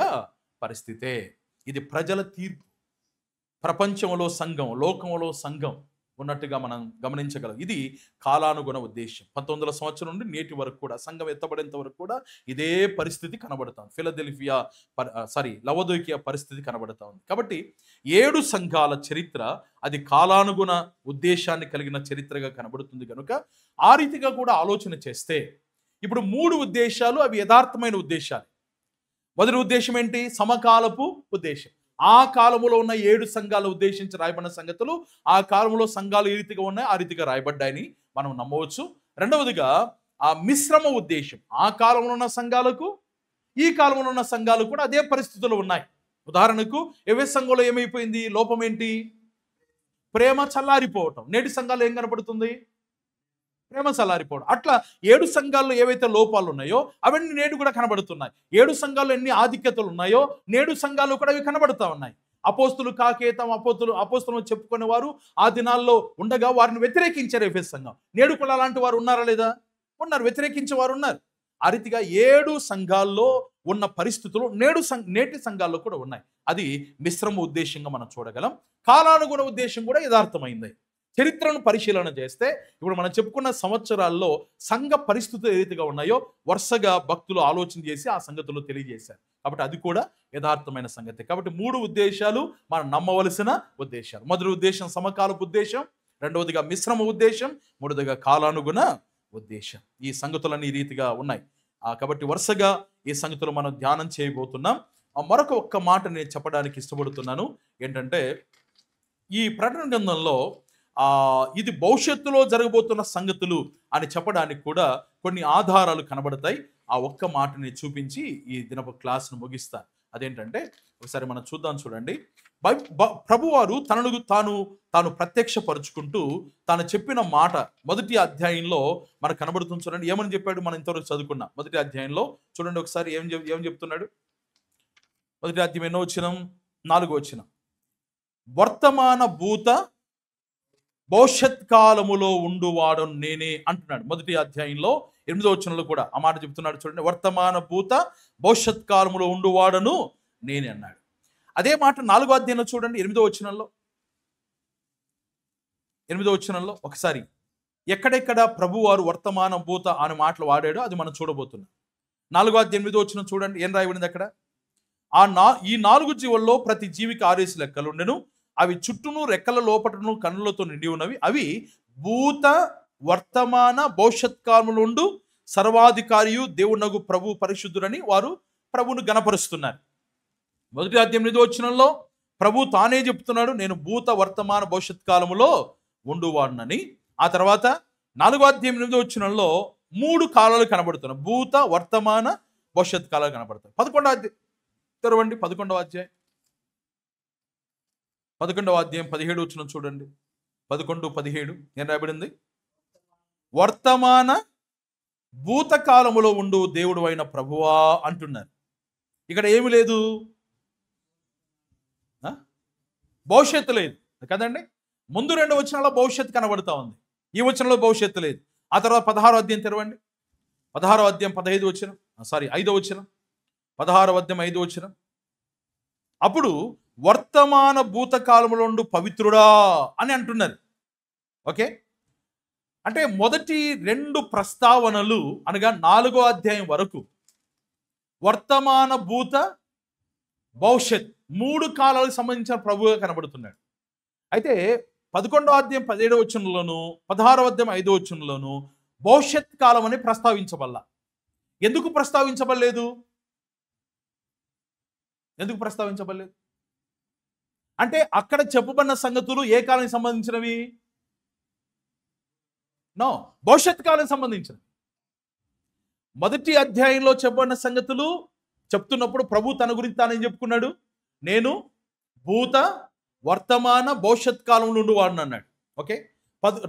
పరిస్థితే. ఇది ప్రజల తీర్పు. ప్రపంచంలో సంఘం, లోకంలో సంఘం ఉన్నట్టుగా మనం గమనించగలం. ఇది కాలానుగుణ ఉద్దేశం. 1900 సంవత్సరం నుండి నేటి వరకు కూడా సంఘం ఎత్తబడేంత వరకు కూడా ఇదే పరిస్థితి కనబడుతుంది. లవోదికీయ పరిస్థితి కనబడుతూ ఉంది. కాబట్టి 7 సంఘాల చరిత్ర అది కాలానుగుణ ఉద్దేశాన్ని కలిగిన చరిత్రగా కనబడుతుంది కనుక ఆ రీతిగా కూడా ఆలోచన చేస్తే ఇప్పుడు 3 ఉద్దేశాలు అవి యథార్థమైన ఉద్దేశాలు. మొదటి ఉద్దేశం ఏంటి? సమకాలపు ఉద్దేశం. ఆ కాలంలో ఉన్న 7 సంఘాలు ఉద్దేశించి రాయబడిన సంగతులు ఆ కాలంలో సంఘాలు ఏ రీతిగా ఉన్నాయి ఆ రీతిగా రాయబడ్డాయని మనం నమ్మవచ్చు. రెండవదిగా ఆ మిశ్రమ ఉద్దేశం. ఆ కాలంలో ఉన్న సంఘాలకు ఈ కాలంలో ఉన్న సంఘాలు కూడా అదే పరిస్థితులు ఉన్నాయి. ఉదాహరణకు ఎఫెసు సంఘంలో ఏమైపోయింది? లోపం ఏంటి? ప్రేమ చల్లారిపోవటం. నేటి సంఘాల్లో ఏం కనపడుతుంది? ప్రేమ చల్లారిపోవడం. అట్లా 7 సంఘాల్లో ఏవైతే లోపాలు ఉన్నాయో అవన్నీ నేడు కూడా కనబడుతున్నాయి. 7 సంఘాల్లో ఎన్ని ఆధిక్యతలు ఉన్నాయో నేడు సంఘాల్లో కూడా అవి కనబడుతూ ఉన్నాయి. అపోస్తులు కాకేతం అపోస్తులు చెప్పుకునే వారు ఆ దినాల్లో ఉండగా వారిని వ్యతిరేకించారు ఎఫెసు సంఘం. నేడు కూడా అలాంటి వారు ఉన్నారా లేదా? ఉన్నారు. వ్యతిరేకించే వారు ఉన్నారు. ఆ రీతిగా 7 సంఘాల్లో ఉన్న పరిస్థితులు నేటి సంఘాల్లో కూడా ఉన్నాయి. అది మిశ్రమ ఉద్దేశంగా మనం చూడగలం. కాలానుగుణ ఉద్దేశం కూడా యథార్థమైంది. చరిత్రను పరిశీలన చేస్తే ఇప్పుడు మనం చెప్పుకున్న సంవత్సరాల్లో సంఘ పరిస్థితులు ఏ రీతిగా ఉన్నాయో వరుసగా భక్తులు ఆలోచన చేసి ఆ సంగతులు తెలియజేశారు. కాబట్టి అది కూడా యథార్థమైన సంగతి. కాబట్టి 3 ఉద్దేశాలు మనం నమ్మవలసిన ఉద్దేశాలు. మొదటి ఉద్దేశం సమకాలపు ఉద్దేశం, రెండవదిగా మిశ్రమ ఉద్దేశం, మూడవదిగా కాలానుగుణ ఉద్దేశం. ఈ సంగతులన్నీ ఈ రీతిగా ఉన్నాయి. కాబట్టి వరుసగా ఈ సంగతులు మనం ధ్యానం చేయబోతున్నాం. మరొక ఒక్క మాట నేను చెప్పడానికి ఇష్టపడుతున్నాను. ఏంటంటే ఈ ప్రకటన గ్రంథంలో ఇది భవిష్యత్తులో జరగబోతున్న సంగతులు అని చెప్పడానికి కూడా కొన్ని ఆధారాలు కనబడతాయి. ఆ ఒక్క మాటని చూపించి ఈ దినపు క్లాస్ను ముగిస్తాను. అదేంటంటే ఒకసారి మనం చూద్దాం. చూడండి, ప్రభువారు తనను తాను ప్రత్యక్షపరుచుకుంటూ తాను చెప్పిన మాట మొదటి అధ్యాయంలో మనకు కనబడుతుంది. చూడండి ఏమని చెప్పాడు. మనం ఇంతవరకు చదువుకున్నాం. మొదటి అధ్యాయంలో చూడండి ఒకసారి ఏం చెప్తున్నాడు. మొదటి అధ్యాయం ఎన్నో వచనం? 4వ వచనం. వర్తమాన భూత భవిష్యత్ కాలములో ఉండువాడు నేనే అంటున్నాడు. మొదటి అధ్యాయంలో 8వ వచనంలో కూడా ఆ మాట చెప్తున్నాడు. చూడండి, వర్తమాన భూత భవిష్యత్ కాలములో ఉండువాడను నేనే అన్నాడు. అదే మాట 4వ అధ్యాయంలో చూడండి 8వ వచనంలో ఒకసారి ఎక్కడెక్కడ ప్రభువారు వర్తమాన భూత అనే మాటలు వాడాడో అది మనం చూడబోతున్నాం. 4వ అధ్యాయం 8వ వచనం చూడండి ఏం రాయబడింది అక్కడ. ఈ 4 జీవుల్లో ప్రతి జీవికి 6 లెక్కలు ఉండెను. అవి చుట్టూను రెక్కల లోపటను కన్నులతో నిండి ఉన్నవి. అవి భూత వర్తమాన భవిష్యత్ కాలములుండు సర్వాధికారియు దేవునగు ప్రభు పరిశుద్ధుడని వారు ప్రభువును గణపరుస్తున్నారు. మొదటి అధ్యాయం 8వ వచనంలో ప్రభు తానే చెప్తున్నాడు, నేను భూత వర్తమాన భవిష్యత్ కాలములో ఉండువాడునని. ఆ తర్వాత 4వ అధ్యాయం 8వ వచనంలో 3 కాలాలు కనబడుతున్నాయి. భూత వర్తమాన భవిష్యత్ కాలాలు కనబడతాయి. 11వ అధ్యాయం తెరవండి. 11వ అధ్యాయం 17వ వచనం చూడండి. 11:17 ఏం రాయబడింది? వర్తమాన భూతకాలములో ఉండు దేవుడు అయిన ప్రభువా అంటున్నారు. ఇక్కడ ఏమి లేదు, భవిష్యత్తు లేదు కదండి. ముందు 2 వచనాల్లో భవిష్యత్తు కనబడుతూ ఉంది, ఈ వచనంలో భవిష్యత్తు లేదు. ఆ తర్వాత 16వ అధ్యాయం తెరవండి. 16వ అధ్యాయం 5వ వచనం. 16వ అధ్యాయం 5వ వచనం. అప్పుడు వర్తమాన భూతకాలములో ఉండు పవిత్రుడా అని అంటున్నారు. ఓకే, అంటే మొదటి 2 ప్రస్తావనలు అనగా 4వ అధ్యాయం వరకు వర్తమాన భూత భవిష్యత్ 3 కాలాలకు సంబంధించిన ప్రభువుగా కనబడుతున్నాడు. అయితే 11వ అధ్యాయం 17వ వచనంలోను 16వ అధ్యాయం 5వ వచనంలోను భవిష్యత్ కాలం అని ప్రస్తావించబల్ల. ఎందుకు ప్రస్తావించబడలేదు? అంటే అక్కడ చెప్పబడిన సంగతులు ఏ కాలానికి సంబంధించినవి? భవిష్యత్ కాలానికి సంబంధించినవి. మొదటి అధ్యాయంలో చెప్పబడిన సంగతులు చెప్తున్నప్పుడు ప్రభు తన గురించి తానేం చెప్పుకున్నాడు? నేను భూత వర్తమాన భవిష్యత్ కాలంలో ఉండువాడును అన్నాడు. ఓకే,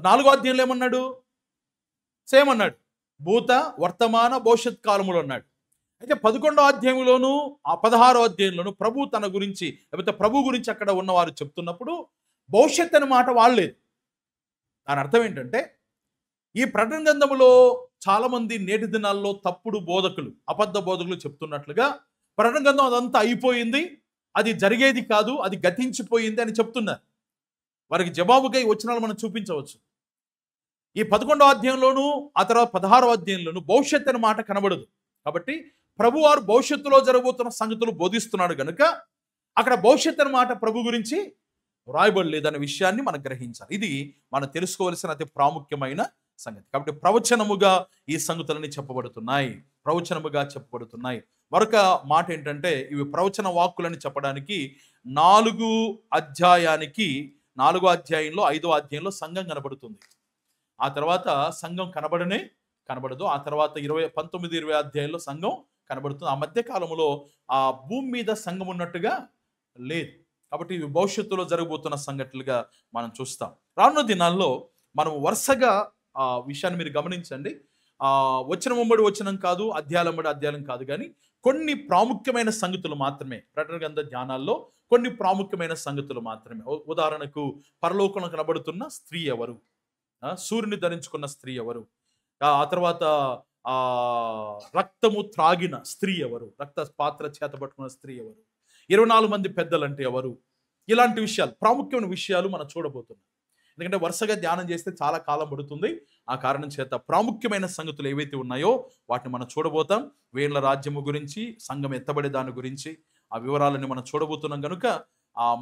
4వ అధ్యాయంలో ఏమన్నాడు? సేమ్ అన్నాడు, భూత వర్తమాన భవిష్యత్ కాలములు అన్నాడు. అయితే 11వ అధ్యాయంలోను 16వ అధ్యాయంలోను ప్రభు తన గురించి లేకపోతే ప్రభు గురించి అక్కడ ఉన్నవారు చెప్తున్నప్పుడు భవిష్యత్ అనే మాట వాడలేదు. దాని అర్థం ఏంటంటే ఈ ప్రకటన గ్రంథములో చాలా మంది నేటి దినాల్లో తప్పుడు బోధకులు, అబద్ధ బోధకులు చెప్తున్నట్లుగా ప్రకటన గ్రంథం అదంతా అయిపోయింది, అది జరిగేది కాదు, అది గతించిపోయింది అని చెప్తున్నారు. వారికి జవాబుగా ఈ వచనాలు మనం చూపించవచ్చు. ఈ 11వ అధ్యాయంలోను ఆ తర్వాత 16వ అధ్యాయంలోను భవిష్యత్ అనే మాట కనబడదు. కాబట్టి ప్రభువారు భవిష్యత్తులో జరగబోతున్న సంగతులు బోధిస్తున్నాడు కనుక అక్కడ భవిష్యత్ అనే మాట ప్రభు గురించి రాయబడలేదనే విషయాన్ని మనం గ్రహించాలి. ఇది మనం తెలుసుకోవలసిన అతి ప్రాముఖ్యమైన సంగతి. కాబట్టి ప్రవచనముగా ఈ సంగతులన్నీ చెప్పబడుతున్నాయి. మరొక మాట ఏంటంటే ఇవి ప్రవచన వాక్కులని చెప్పడానికి 4వ అధ్యాయంలో 5వ అధ్యాయంలో సంఘం కనబడుతుంది. ఆ తర్వాత సంఘం కనబడనే కనబడదు. ఆ తర్వాత 19, 20 అధ్యాయంలో సంఘం కనబడుతుంది. ఆ మధ్య కాలంలో ఆ భూమి మీద సంఘం ఉన్నట్టుగా లేదు. కాబట్టి ఇవి భవిష్యత్తులో జరగబోతున్న సంఘటనలుగా మనం చూస్తాం. రానున్న దినాల్లో మనం వరుసగా ఆ విషయాన్ని మీరు గమనించండి. వచనం వెంబడి వచనం కాదు, అధ్యాయం వెంబడి అధ్యాయం కాదు, కానీ కొన్ని ప్రాముఖ్యమైన సంగతులు మాత్రమే ప్రకటన గ్రంథ ధ్యానాల్లో కొన్ని ప్రాముఖ్యమైన సంగతులు మాత్రమే. ఉదాహరణకు పరలోకంలో కనబడుతున్న స్త్రీ ఎవరు, సూర్యుని ధరించుకున్న స్త్రీ ఎవరు, ఆ తర్వాత ఆ రక్తము త్రాగిన స్త్రీ ఎవరు, రక్త పాత్ర చేత పట్టుకున్న స్త్రీ ఎవరు, 24 మంది పెద్దలంటే ఎవరు, ఇలాంటి విషయాలు ప్రాముఖ్యమైన విషయాలు మనం చూడబోతున్నాం. ఎందుకంటే వరుసగా ధ్యానం చేస్తే చాలా కాలం పడుతుంది. ఆ కారణం చేత ప్రాముఖ్యమైన సంగతులు ఏవైతే ఉన్నాయో వాటిని మనం చూడబోతాం. వేళ్ల రాజ్యము గురించి, సంఘం ఎత్తబడే దాని గురించి ఆ వివరాలని మనం చూడబోతున్నాం కనుక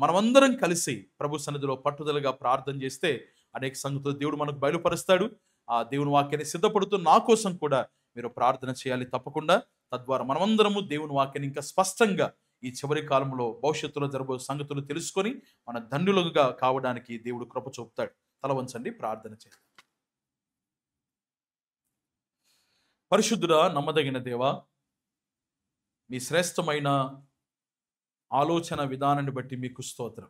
మనమందరం కలిసి ప్రభు సన్నిధిలో పట్టుదలగా ప్రార్థన చేస్తే అనేక సంగతులు దేవుడు మనకు బయలుపరుస్తాడు. ఆ దేవుని వాక్యాన్ని సిద్ధపడుతూ నా కోసం కూడా మీరు ప్రార్థన చేయాలి తప్పకుండా. తద్వారా మనమందరము దేవుని వాక్యాన్ని ఇంకా స్పష్టంగా ఈ చివరి కాలంలో భవిష్యత్తులో జరగబో సంగతులు తెలుసుకొని మన ధన్యులుగా కావడానికి దేవుడు కృప చూపుతాడు. తల వంచండి, ప్రార్థన చేయండి. పరిశుద్ధుడా, నమ్మదగిన దేవా, మీ శ్రేష్టమైన ఆలోచన విధానాన్ని బట్టి మీకు స్తోత్రం.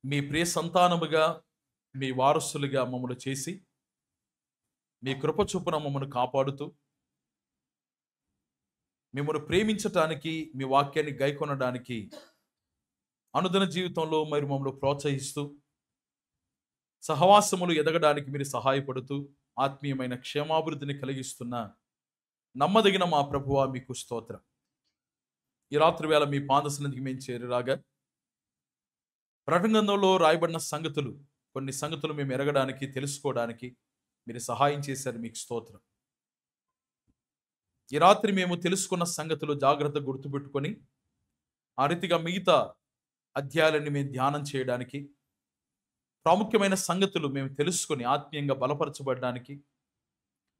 మీ ప్రియ సంతానముగా, మీ వారసులుగా మమ్మల్ని చేసి మీ కృప చొప్పున మమ్మల్ని కాపాడుతూ మిమ్మల్ని ప్రేమించటానికి, మీ వాక్యాన్ని గైకొనడానికి అనుదిన జీవితంలో మరి మమ్మల్ని ప్రోత్సహిస్తూ సహవాసములు ఎదగడానికి మీరు సహాయపడుతూ ఆత్మీయమైన క్షేమాభివృద్ధిని కలిగిస్తున్న నమ్మదగిన మా ప్రభువా మీకు స్తోత్రం. ఈ రాత్రి వేళ మీ పాదసన్నిధికి మేము చేరురాగా ప్రకటన గ్రంథంలో రాయబడిన సంగతులు, కొన్ని సంగతులు మేము ఎరగడానికి, తెలుసుకోవడానికి మీరు సహాయం చేశారు. మీకు స్తోత్రం. ఈ రాత్రి మేము తెలుసుకున్న సంగతులు జాగ్రత్తగా గుర్తుపెట్టుకొని ఆ రీతిగా మిగతా అధ్యాయాలని మేము ధ్యానం చేయడానికి, ప్రాముఖ్యమైన సంగతులు మేము తెలుసుకొని ఆత్మీయంగా బలపరచబడడానికి,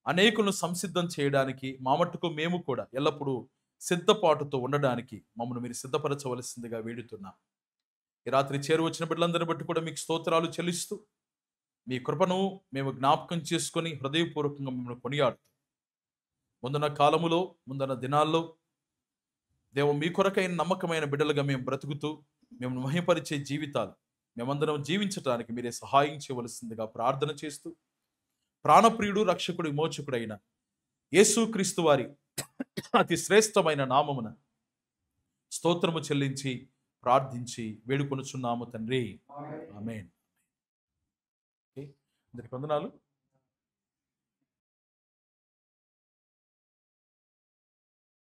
అనేకులను సంసిద్ధం చేయడానికి మా మట్టుకు మేము కూడా ఎల్లప్పుడూ సిద్ధపాటుతో ఉండడానికి మమ్మల్ని మీరు సిద్ధపరచవలసిందిగా వేడుతున్నాం. ఈ రాత్రి చేరువచ్చిన బిడ్డలందరిని బట్టి కూడా మీకు స్తోత్రాలు చెల్లిస్తూ మీ కృపను మేము జ్ఞాపకం చేసుకొని హృదయపూర్వకంగా మిమ్మల్ని కొనియాడుతూ ముందున్న కాలములో, ముందున్న దినాల్లో దేవ మీ కొరకైన నమ్మకమైన బిడ్డలుగా మేము బ్రతుకుతూ మేము మహిమపరిచే జీవితాలు మేమందరం జీవించడానికి మీరే సహాయం చేయవలసిందిగా ప్రార్థన చేస్తూ ప్రాణప్రియుడు, రక్షకుడు, విమోచకుడైన యేసుక్రీస్తు వారి అతి శ్రేష్టమైన నామమున స్తోత్రము చెల్లించి ప్రార్థించి వేడుకొనుచున్నాము తండ్రి. ఆమేన్. అందరికి వందనాలు.